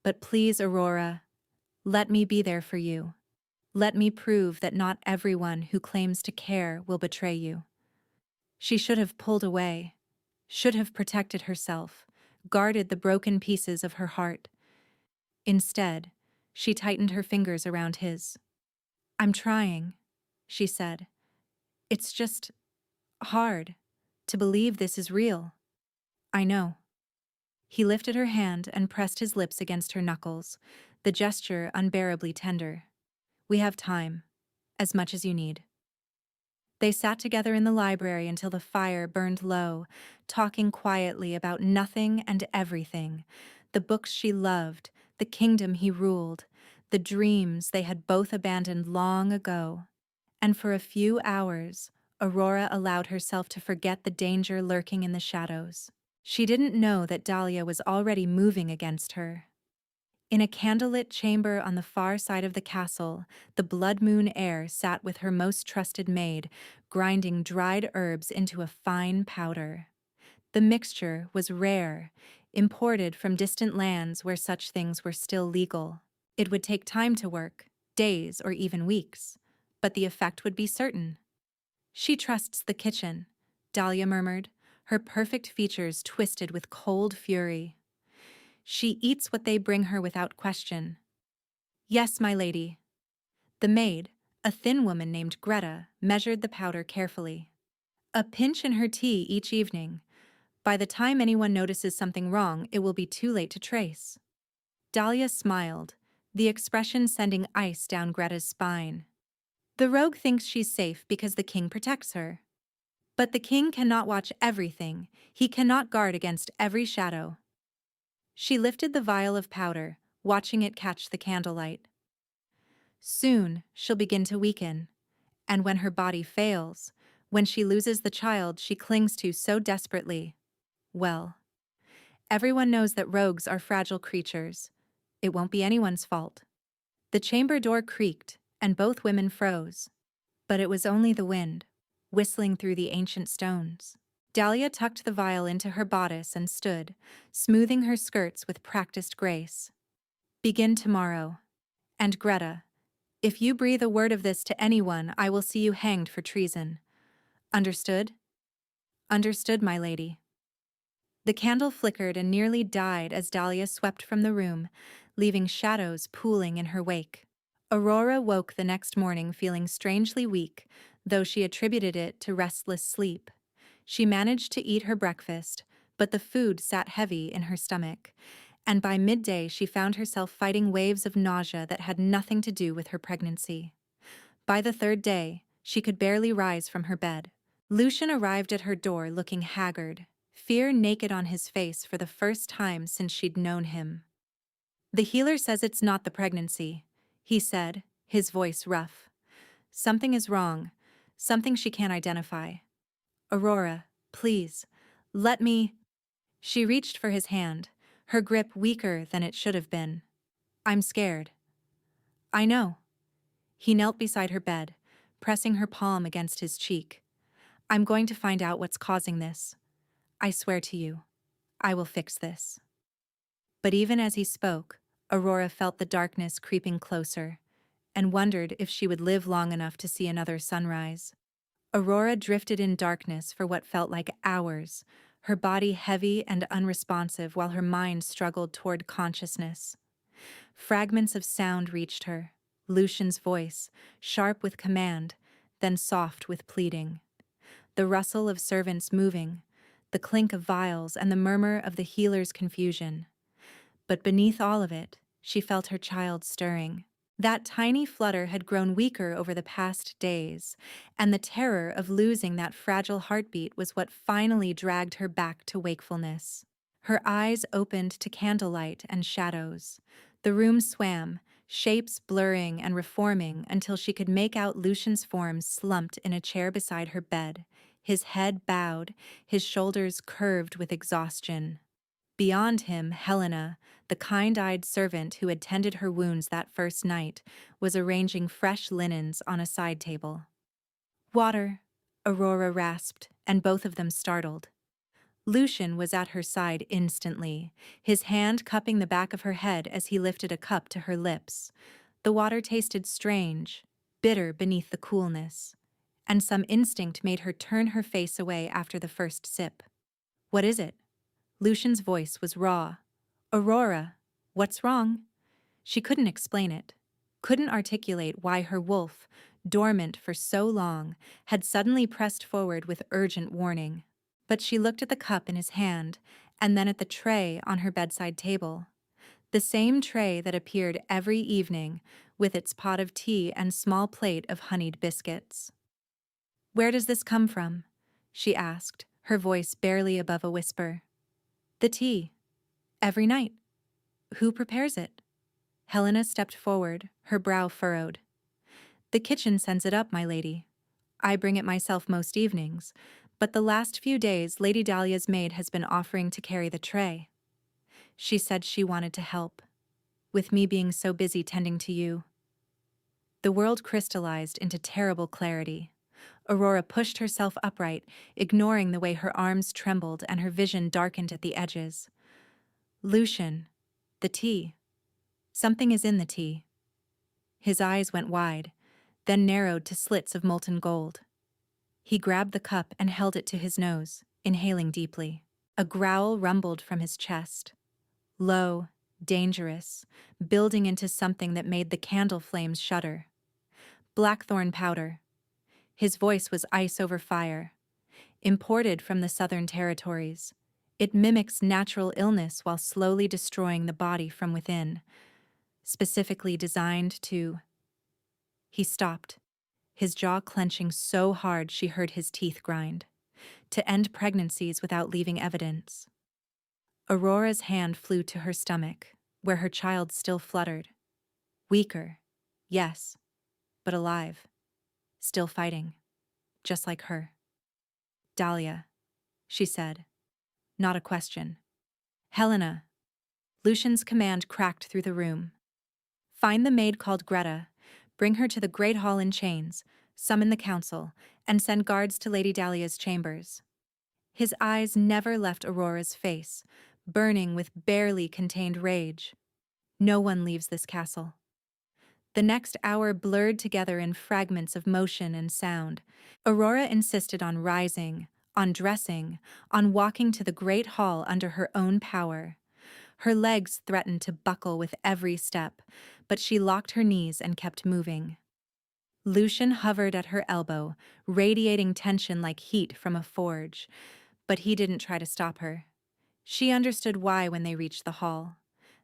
Speaker 1: But please, Aurora, let me be there for you. Let me prove that not everyone who claims to care will betray you. She should have pulled away, should have protected herself, guarded the broken pieces of her heart. Instead, she tightened her fingers around his. I'm trying, she said. It's just hard to believe this is real. I know. He lifted her hand and pressed his lips against her knuckles, the gesture unbearably tender. We have time, as much as you need. They sat together in the library until the fire burned low, talking quietly about nothing and everything, the books she loved, the kingdom he ruled, the dreams they had both abandoned long ago. And for a few hours, Aurora allowed herself to forget the danger lurking in the shadows. She didn't know that Dahlia was already moving against her. In a candlelit chamber on the far side of the castle, the blood moon heir sat with her most trusted maid, grinding dried herbs into a fine powder. The mixture was rare, imported from distant lands where such things were still legal. It would take time to work, days or even weeks, but the effect would be certain. She trusts the kitchen, Dahlia murmured, her perfect features twisted with cold fury. She eats what they bring her without question. Yes, my lady. The maid, a thin woman named Greta, measured the powder carefully. A pinch in her tea each evening. By the time anyone notices something wrong, it will be too late to trace. Dahlia smiled, the expression sending ice down Greta's spine. The rogue thinks she's safe because the king protects her. But the king cannot watch everything. He cannot guard against every shadow. She lifted the vial of powder, watching it catch the candlelight. Soon, she'll begin to weaken. And when her body fails, when she loses the child she clings to so desperately, well, everyone knows that rogues are fragile creatures. It won't be anyone's fault. The chamber door creaked, and both women froze. But it was only the wind, whistling through the ancient stones. Dahlia tucked the vial into her bodice and stood, smoothing her skirts with practiced grace. Begin tomorrow. And Greta, if you breathe a word of this to anyone, I will see you hanged for treason. Understood? Understood, my lady. The candle flickered and nearly died as Dahlia swept from the room, leaving shadows pooling in her wake. Aurora woke the next morning feeling strangely weak, though she attributed it to restless sleep. She managed to eat her breakfast, but the food sat heavy in her stomach, and by midday she found herself fighting waves of nausea that had nothing to do with her pregnancy. By the third day, she could barely rise from her bed. Lucian arrived at her door looking haggard, fear naked on his face for the first time since she'd known him. The healer says it's not the pregnancy, he said, his voice rough. Something is wrong, something she can't identify. Aurora, please, let me. She reached for his hand, her grip weaker than it should have been. I'm scared. I know. He knelt beside her bed, pressing her palm against his cheek. I'm going to find out what's causing this. I swear to you. I will fix this. But even as he spoke, Aurora felt the darkness creeping closer and wondered if she would live long enough to see another sunrise. Aurora drifted in darkness for what felt like hours, her body heavy and unresponsive while her mind struggled toward consciousness. Fragments of sound reached her, Lucian's voice, sharp with command, then soft with pleading. The rustle of servants moving, the clink of vials, and the murmur of the healer's confusion. But beneath all of it, she felt her child stirring. That tiny flutter had grown weaker over the past days, and the terror of losing that fragile heartbeat was what finally dragged her back to wakefulness. Her eyes opened to candlelight and shadows. The room swam, shapes blurring and reforming until she could make out Lucian's form slumped in a chair beside her bed, his head bowed, his shoulders curved with exhaustion. Beyond him, Helena, the kind-eyed servant who had tended her wounds that first night, was arranging fresh linens on a side table. "Water," Aurora rasped, and both of them startled. Lucian was at her side instantly, his hand cupping the back of her head as he lifted a cup to her lips. The water tasted strange, bitter beneath the coolness, and some instinct made her turn her face away after the first sip. "What is it?" Lucian's voice was raw. "Aurora, what's wrong?" She couldn't explain it, couldn't articulate why her wolf, dormant for so long, had suddenly pressed forward with urgent warning. But she looked at the cup in his hand, and then at the tray on her bedside table. The same tray that appeared every evening, with its pot of tea and small plate of honeyed biscuits. "Where does this come from?" she asked, her voice barely above a whisper. "The tea. Every night." "Who prepares it?" Helena stepped forward, her brow furrowed. "The kitchen sends it up, my lady. I bring it myself most evenings, but the last few days Lady Dahlia's maid has been offering to carry the tray. She said she wanted to help, with me being so busy tending to you." The world crystallized into terrible clarity. Aurora pushed herself upright, ignoring the way her arms trembled and her vision darkened at the edges. "Lucian, the tea. Something is in the tea." His eyes went wide, then narrowed to slits of molten gold. He grabbed the cup and held it to his nose, inhaling deeply. A growl rumbled from his chest. Low, dangerous, building into something that made the candle flames shudder. "Blackthorn powder." His voice was ice over fire. "Imported from the southern territories. It mimics natural illness while slowly destroying the body from within. Specifically designed to—" He stopped, his jaw clenching so hard she heard his teeth grind. "To end pregnancies without leaving evidence." Aurora's hand flew to her stomach, where her child still fluttered. Weaker, yes, but alive. Still fighting, just like her. "Dahlia," she said. Not a question. "Helena." Lucian's command cracked through the room. "Find the maid called Greta, bring her to the Great Hall in chains, summon the council, and send guards to Lady Dahlia's chambers." His eyes never left Aurora's face, burning with barely contained rage. "No one leaves this castle." The next hour blurred together in fragments of motion and sound. Aurora insisted on rising, on dressing, on walking to the great hall under her own power. Her legs threatened to buckle with every step, but she locked her knees and kept moving. Lucian hovered at her elbow, radiating tension like heat from a forge, but he didn't try to stop her. She understood why when they reached the hall.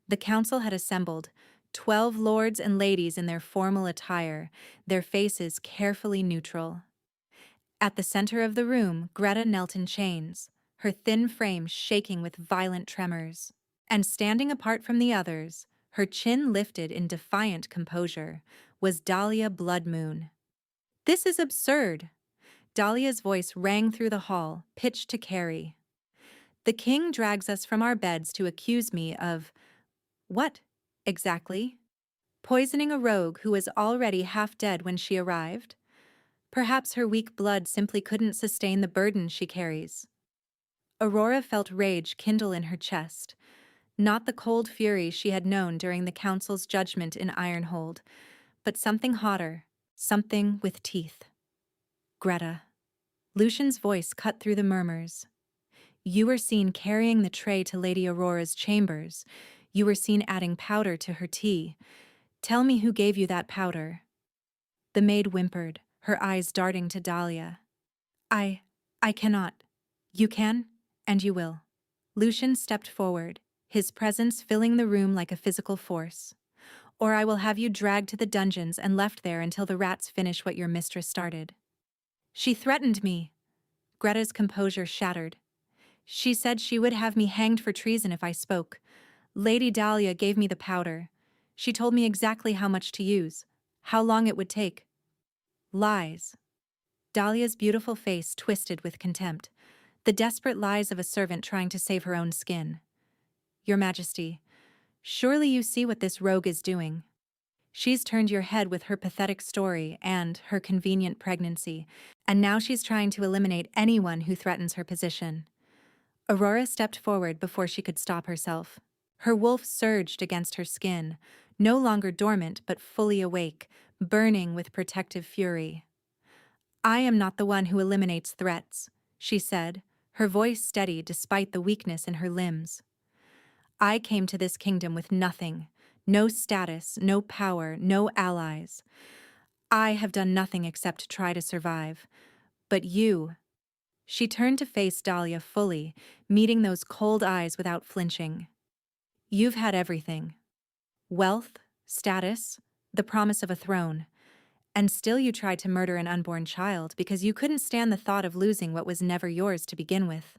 Speaker 1: The council had assembled, 12 lords and ladies in their formal attire, their faces carefully neutral. At the center of the room, Greta knelt in chains, her thin frame shaking with violent tremors. And standing apart from the others, her chin lifted in defiant composure, was Dahlia Bloodmoon. "This is absurd!" Dahlia's voice rang through the hall, pitched to Carrie. "The king drags us from our beds to accuse me of—" "What, exactly?" "Poisoning a rogue who was already half dead when she arrived? Perhaps her weak blood simply couldn't sustain the burden she carries." Aurora felt rage kindle in her chest, not the cold fury she had known during the council's judgment in Ironhold, but something hotter, something with teeth. Greta. Lucian's voice cut through the murmurs. You were seen carrying the tray to Lady Aurora's chambers. You were seen adding powder to her tea. Tell me who gave you that powder. The maid whimpered, her eyes darting to Dahlia. I cannot. You can, and you will. Lucian stepped forward, his presence filling the room like a physical force. Or I will have you dragged to the dungeons and left there until the rats finish what your mistress started. She threatened me. Greta's composure shattered. She said she would have me hanged for treason if I spoke. Lady Dahlia gave me the powder. She told me exactly how much to use, how long it would take. Lies. Dahlia's beautiful face twisted with contempt. The desperate lies of a servant trying to save her own skin. Your Majesty, surely you see what this rogue is doing. She's turned your head with her pathetic story and her convenient pregnancy, and now she's trying to eliminate anyone who threatens her position. Aurora stepped forward before she could stop herself. Her wolf surged against her skin, no longer dormant but fully awake, burning with protective fury. I am not the one who eliminates threats, she said, her voice steady despite the weakness in her limbs. I came to this kingdom with nothing, no status, no power, no allies. I have done nothing except try to survive. But you... She turned to face Dahlia fully, meeting those cold eyes without flinching. You've had everything. Wealth, status, the promise of a throne. And still you tried to murder an unborn child because you couldn't stand the thought of losing what was never yours to begin with.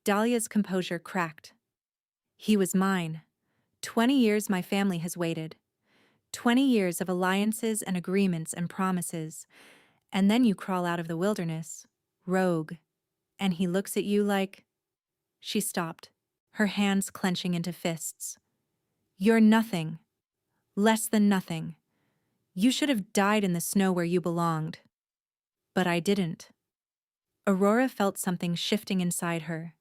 Speaker 1: Dahlia's composure cracked. He was mine. 20 years my family has waited. 20 years of alliances and agreements and promises. And then you crawl out of the wilderness. Rogue. And he looks at you like... She stopped, her hands clenching into fists. You're nothing. Less than nothing. You should have died in the snow where you belonged. But I didn't. Aurora felt something shifting inside her.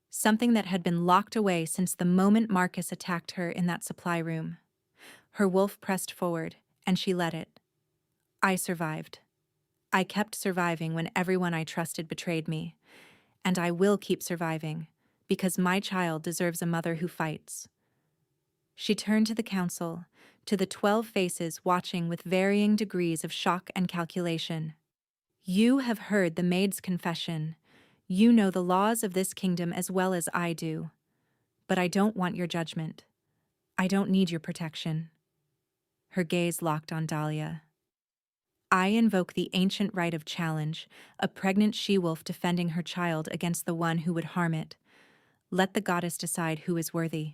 Speaker 1: Something that had been locked away since the moment Marcus attacked her in that supply room. Her wolf pressed forward, and she let it. I survived. I kept surviving when everyone I trusted betrayed me. And I will keep surviving, because my child deserves a mother who fights. She turned to the council, to the 12 faces watching with varying degrees of shock and calculation. You have heard the maid's confession. You know the laws of this kingdom as well as I do. But I don't want your judgment. I don't need your protection. Her gaze locked on Dahlia. I invoke the ancient right of challenge, a pregnant she-wolf defending her child against the one who would harm it. Let the goddess decide who is worthy.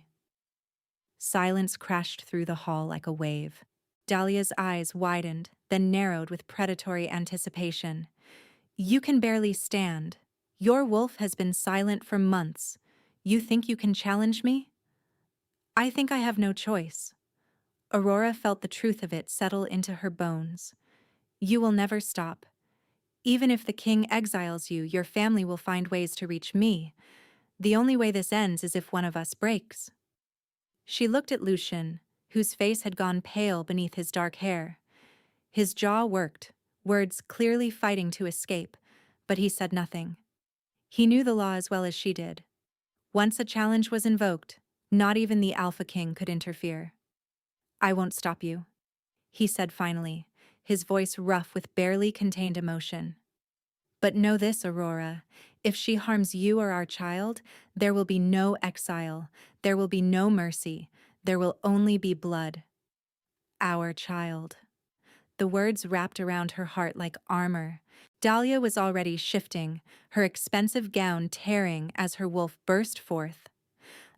Speaker 1: Silence crashed through the hall like a wave. Dahlia's eyes widened, then narrowed with predatory anticipation. You can barely stand. Your wolf has been silent for months. You think you can challenge me? I think I have no choice. Aurora felt the truth of it settle into her bones. You will never stop. Even if the king exiles you, your family will find ways to reach me. The only way this ends is if one of us breaks. She looked at Lucian, whose face had gone pale beneath his dark hair. His jaw worked, words clearly fighting to escape, but he said nothing. He knew the law as well as she did. Once a challenge was invoked, not even the Alpha King could interfere. I won't stop you, he said finally, his voice rough with barely contained emotion. But know this, Aurora, if she harms you or our child, there will be no exile, there will be no mercy, there will only be blood. Our child. The words wrapped around her heart like armor. Dahlia was already shifting, her expensive gown tearing as her wolf burst forth.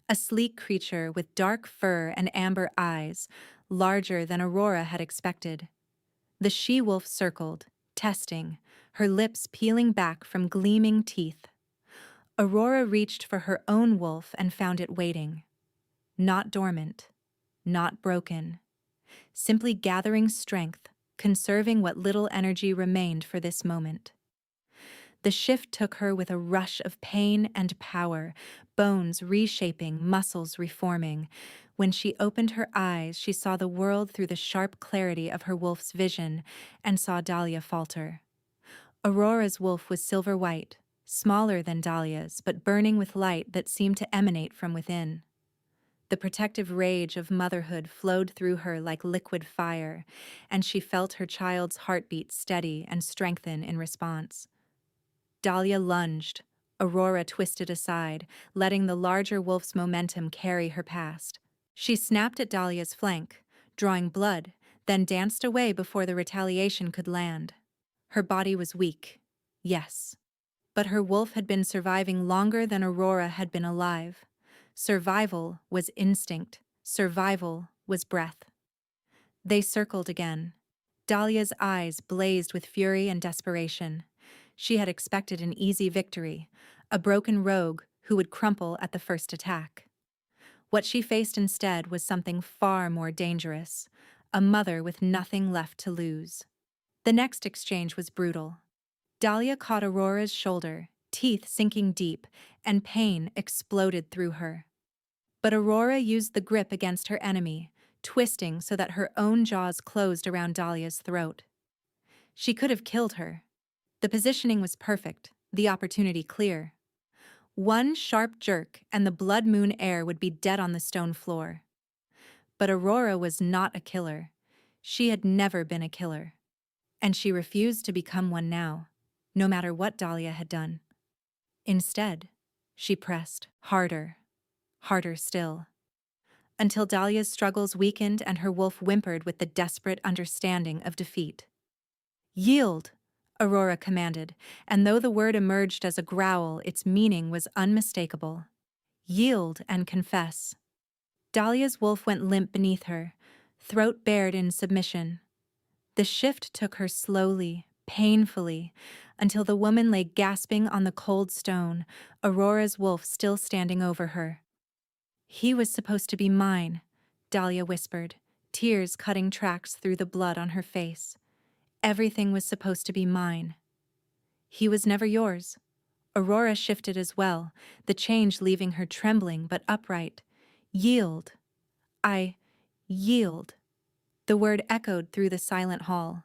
Speaker 1: A sleek creature with dark fur and amber eyes, larger than Aurora had expected. The she-wolf circled, testing, her lips peeling back from gleaming teeth. Aurora reached for her own wolf and found it waiting. Not dormant, not broken. Simply gathering strength, conserving what little energy remained for this moment. The shift took her with a rush of pain and power, bones reshaping, muscles reforming. When she opened her eyes, she saw the world through the sharp clarity of her wolf's vision and saw Dahlia falter. Aurora's wolf was silver white, smaller than Dahlia's, but burning with light that seemed to emanate from within. The protective rage of motherhood flowed through her like liquid fire, and she felt her child's heartbeat steady and strengthen in response. Dahlia lunged. Aurora twisted aside, letting the larger wolf's momentum carry her past. She snapped at Dahlia's flank, drawing blood, then danced away before the retaliation could land. Her body was weak, yes, but her wolf had been surviving longer than Aurora had been alive. Survival was instinct. Survival was breath. They circled again. Dahlia's eyes blazed with fury and desperation. She had expected an easy victory, a broken rogue who would crumple at the first attack. What she faced instead was something far more dangerous, a mother with nothing left to lose. The next exchange was brutal. Dahlia caught Aurora's shoulder, teeth sinking deep, and pain exploded through her. But Aurora used the grip against her enemy, twisting so that her own jaws closed around Dahlia's throat. She could have killed her. The positioning was perfect, the opportunity clear. One sharp jerk and the blood moon air would be dead on the stone floor. But Aurora was not a killer. She had never been a killer. And she refused to become one now, no matter what Dahlia had done. Instead, she pressed harder, harder still, until Dahlia's struggles weakened and her wolf whimpered with the desperate understanding of defeat. "Yield!" Aurora commanded, and though the word emerged as a growl, its meaning was unmistakable. Yield and confess. Dahlia's wolf went limp beneath her, throat bared in submission. The shift took her slowly, painfully, until the woman lay gasping on the cold stone, Aurora's wolf still standing over her. "He was supposed to be mine," Dahlia whispered, tears cutting tracks through the blood on her face. "Everything was supposed to be mine." "He was never yours." Aurora shifted as well, the change leaving her trembling but upright. "Yield. I yield." The word echoed through the silent hall.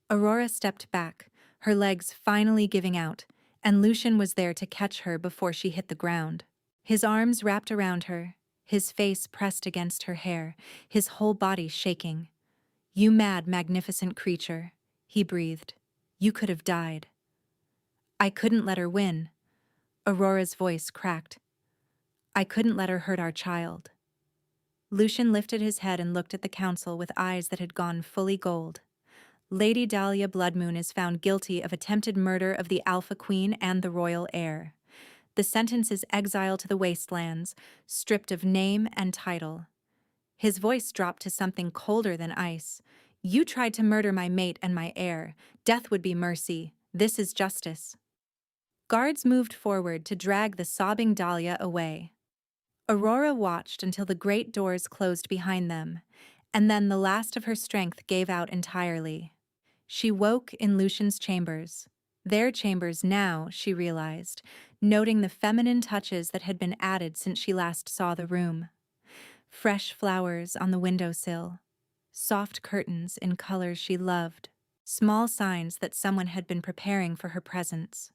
Speaker 1: Aurora stepped back, her legs finally giving out, and Lucian was there to catch her before she hit the ground. His arms wrapped around her, his face pressed against her hair, his whole body shaking. "You mad, magnificent creature," he breathed. "You could have died." "I couldn't let her win." Aurora's voice cracked. "I couldn't let her hurt our child." Lucian lifted his head and looked at the council with eyes that had gone fully gold. "Lady Dahlia Bloodmoon is found guilty of attempted murder of the Alpha Queen and the royal heir. The sentence is exile to the wastelands, stripped of name and title." His voice dropped to something colder than ice. "You tried to murder my mate and my heir. Death would be mercy. This is justice." Guards moved forward to drag the sobbing Dahlia away. Aurora watched until the great doors closed behind them, and then the last of her strength gave out entirely. She woke in Lucian's chambers. Their chambers now, she realized, noting the feminine touches that had been added since she last saw the room. Fresh flowers on the windowsill, soft curtains in colors she loved, small signs that someone had been preparing for her presence.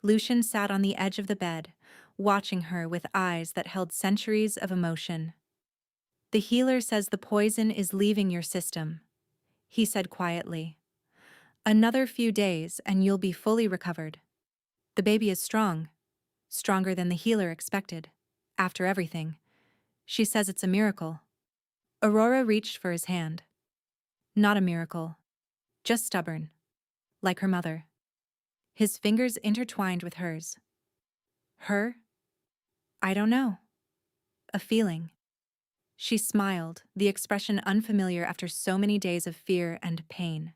Speaker 1: Lucian sat on the edge of the bed, watching her with eyes that held centuries of emotion. "The healer says the poison is leaving your system," he said quietly. "Another few days and you'll be fully recovered. The baby is strong, stronger than the healer expected. After everything, she says it's a miracle." Aurora reached for his hand. "Not a miracle, just stubborn, like her mother." His fingers intertwined with hers. "Her? I don't know. A feeling." She smiled, the expression unfamiliar after so many days of fear and pain.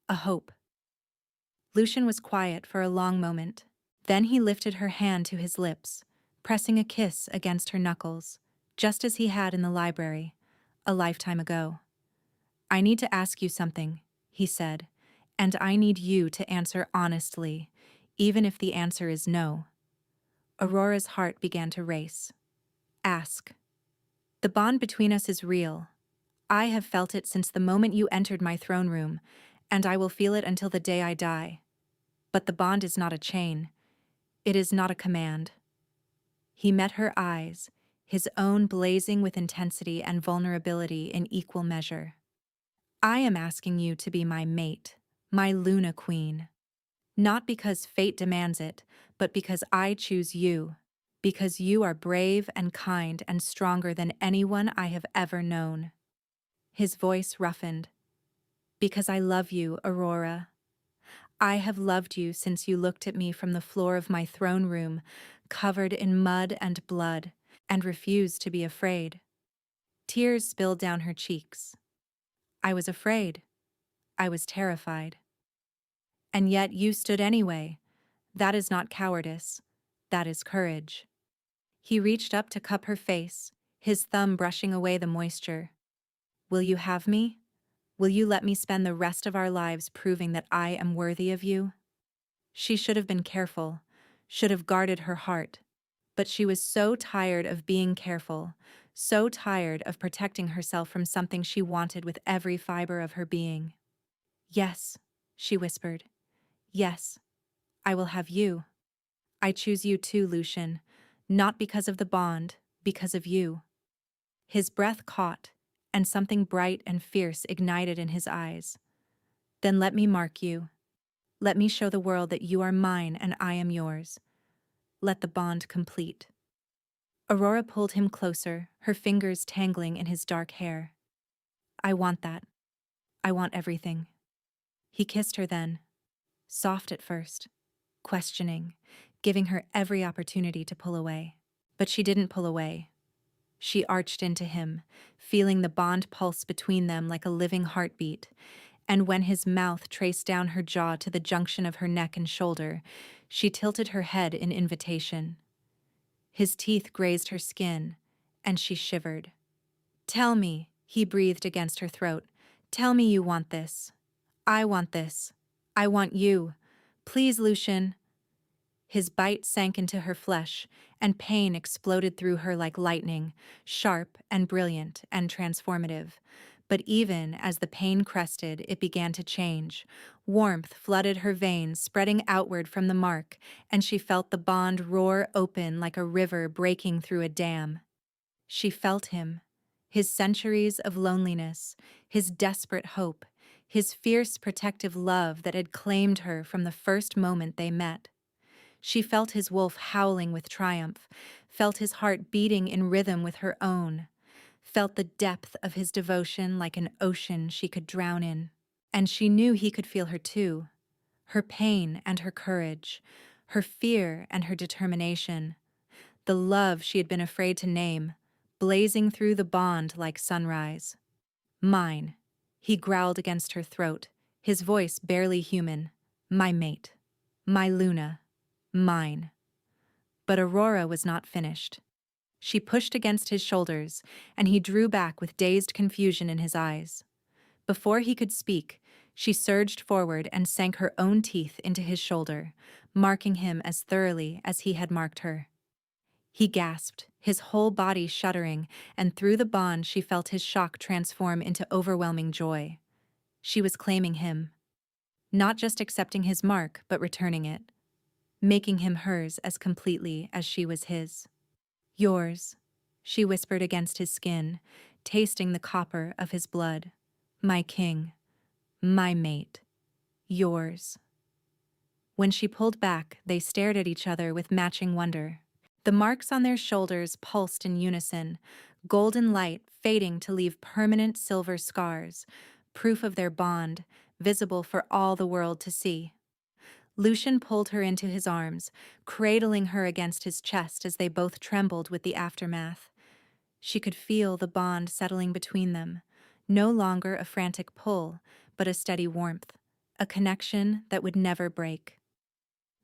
Speaker 1: "A hope." Lucian was quiet for a long moment. Then he lifted her hand to his lips, pressing a kiss against her knuckles, just as he had in the library, a lifetime ago. "I need to ask you something," he said, "and I need you to answer honestly. even if the answer is no. Aurora's heart began to race. Ask. The bond between us is real. I have felt it since the moment you entered my throne room, and I will feel it until the day I die. But the bond is not a chain. It is not a command. He met her eyes, his own blazing with intensity and vulnerability in equal measure. I am asking you to be my mate, my Luna Queen. Not because fate demands it, but because I choose you. Because you are brave and kind and stronger than anyone I have ever known. His voice roughened. Because I love you, Aurora. I have loved you since you looked at me from the floor of my throne room, covered in mud and blood, and refused to be afraid. Tears spilled down her cheeks. I was afraid. I was terrified. And yet you stood anyway. That is not cowardice. That is courage. He reached up to cup her face, his thumb brushing away the moisture. Will you have me? Will you let me spend the rest of our lives proving that I am worthy of you? She should have been careful, should have guarded her heart. But she was so tired of being careful, so tired of protecting herself from something she wanted with every fiber of her being. Yes, she whispered. Yes, I will have you. I choose you too, Lucian, not because of the bond, because of you. His breath caught, and something bright and fierce ignited in his eyes. Then let me mark you. Let me show the world that you are mine and I am yours. Let the bond complete. Aurora pulled him closer, her fingers tangling in his dark hair. I want that. I want everything. He kissed her then, soft at first, questioning, giving her every opportunity to pull away. But she didn't pull away. She arched into him, feeling the bond pulse between them like a living heartbeat, and when his mouth traced down her jaw to the junction of her neck and shoulder, she tilted her head in invitation. His teeth grazed her skin, and she shivered. Tell me, he breathed against her throat. Tell me you want this. I want this. I want you. Please, Lucian. His bite sank into her flesh, and pain exploded through her like lightning, sharp and brilliant and transformative. But even as the pain crested, it began to change. Warmth flooded her veins, spreading outward from the mark, and she felt the bond roar open like a river breaking through a dam. She felt him, his centuries of loneliness, his desperate hope, his fierce protective love that had claimed her from the first moment they met. She felt his wolf howling with triumph, felt his heart beating in rhythm with her own, felt the depth of his devotion like an ocean she could drown in. And she knew he could feel her too, her pain and her courage, her fear and her determination, the love she had been afraid to name, blazing through the bond like sunrise. Mine, he growled against her throat, his voice barely human. My mate. My Luna. Mine. But Aurora was not finished. She pushed against his shoulders, and he drew back with dazed confusion in his eyes. Before he could speak, she surged forward and sank her own teeth into his shoulder, marking him as thoroughly as he had marked her. He gasped, his whole body shuddering, and through the bond she felt his shock transform into overwhelming joy. She was claiming him. Not just accepting his mark, but returning it. Making him hers as completely as she was his. Yours, she whispered against his skin, tasting the copper of his blood. My king. My mate. Yours. When she pulled back, they stared at each other with matching wonder. The marks on their shoulders pulsed in unison, golden light fading to leave permanent silver scars, proof of their bond, visible for all the world to see. Lucian pulled her into his arms, cradling her against his chest as they both trembled with the aftermath. She could feel the bond settling between them, no longer a frantic pull, but a steady warmth, a connection that would never break.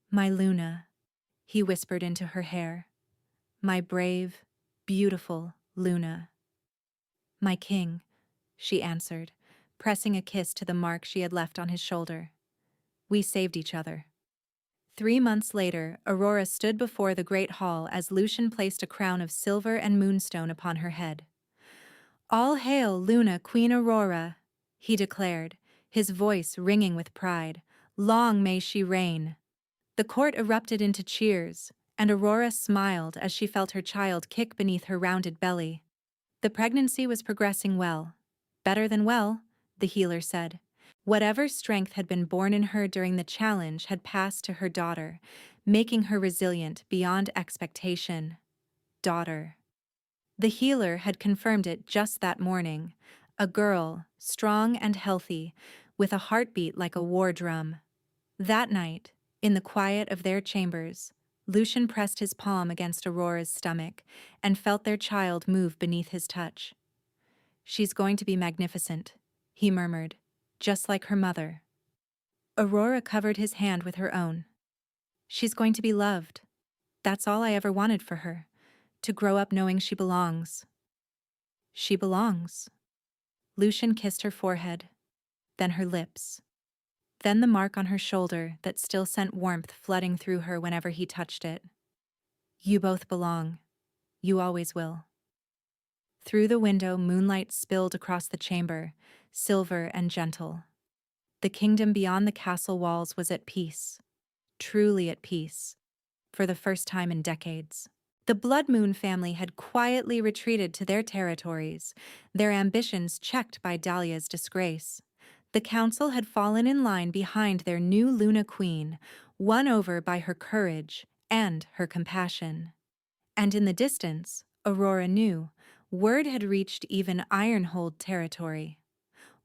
Speaker 1: My Luna, he whispered into her hair. My brave, beautiful Luna. My king, she answered, pressing a kiss to the mark she had left on his shoulder. We saved each other. 3 months later, Aurora stood before the great hall as Lucian placed a crown of silver and moonstone upon her head. "All hail, Luna, Queen Aurora," he declared, his voice ringing with pride. "Long may she reign." The court erupted into cheers, and Aurora smiled as she felt her child kick beneath her rounded belly. The pregnancy was progressing well. Better than well, the healer said. Whatever strength had been born in her during the challenge had passed to her daughter, making her resilient beyond expectation. Daughter. The healer had confirmed it just that morning. A girl, strong and healthy, with a heartbeat like a war drum. That night, in the quiet of their chambers, Lucian pressed his palm against Aurora's stomach and felt their child move beneath his touch. "She's going to be magnificent," he murmured, "just like her mother." Aurora covered his hand with her own. "She's going to be loved. That's all I ever wanted for her, to grow up knowing she belongs." "She belongs." Lucian kissed her forehead, then her lips, then the mark on her shoulder that still sent warmth flooding through her whenever he touched it. "You both belong. You always will." Through the window, moonlight spilled across the chamber, silver and gentle. The kingdom beyond the castle walls was at peace, truly at peace, for the first time in decades. The Blood Moon family had quietly retreated to their territories, their ambitions checked by Dahlia's disgrace. The council had fallen in line behind their new Luna Queen, won over by her courage and her compassion. And in the distance, Aurora knew, word had reached even Ironhold territory.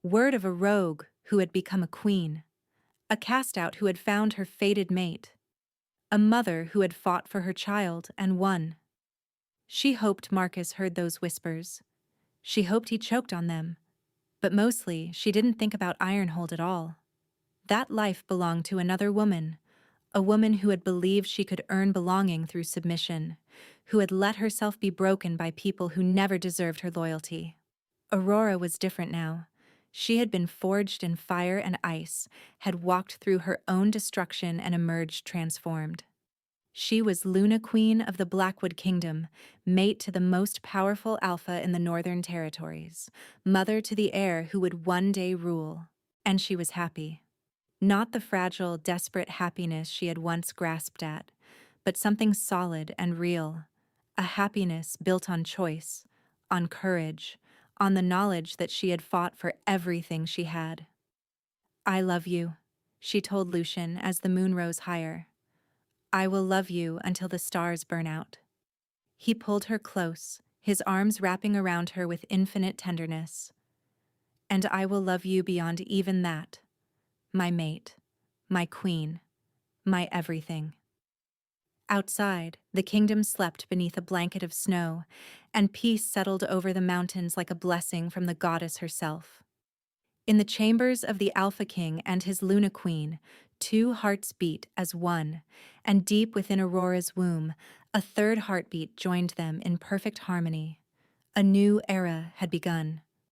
Speaker 1: Word of a rogue who had become a queen, a cast-out who had found her fated mate, a mother who had fought for her child and won. She hoped Marcus heard those whispers. She hoped he choked on them. But mostly, she didn't think about Ironhold at all. That life belonged to another woman, a woman who had believed she could earn belonging through submission, who had let herself be broken by people who never deserved her loyalty. Aurora was different now. She had been forged in fire and ice, had walked through her own destruction and emerged transformed. She was Luna Queen of the Blackwood Kingdom, mate to the most powerful alpha in the Northern Territories, mother to the heir who would one day rule. And she was happy. Not the fragile, desperate happiness she had once grasped at, but something solid and real. A happiness built on choice, on courage, on the knowledge that she had fought for everything she had. "I love you," she told Lucian as the moon rose higher. "I will love you until the stars burn out." He pulled her close, his arms wrapping around her with infinite tenderness. "And I will love you beyond even that, my mate, my queen, my everything." Outside, the kingdom slept beneath a blanket of snow, and peace settled over the mountains like a blessing from the goddess herself. In the chambers of the Alpha King and his Luna Queen, two hearts beat as one, and deep within Aurora's womb, a third heartbeat joined them in perfect harmony. A new era had begun.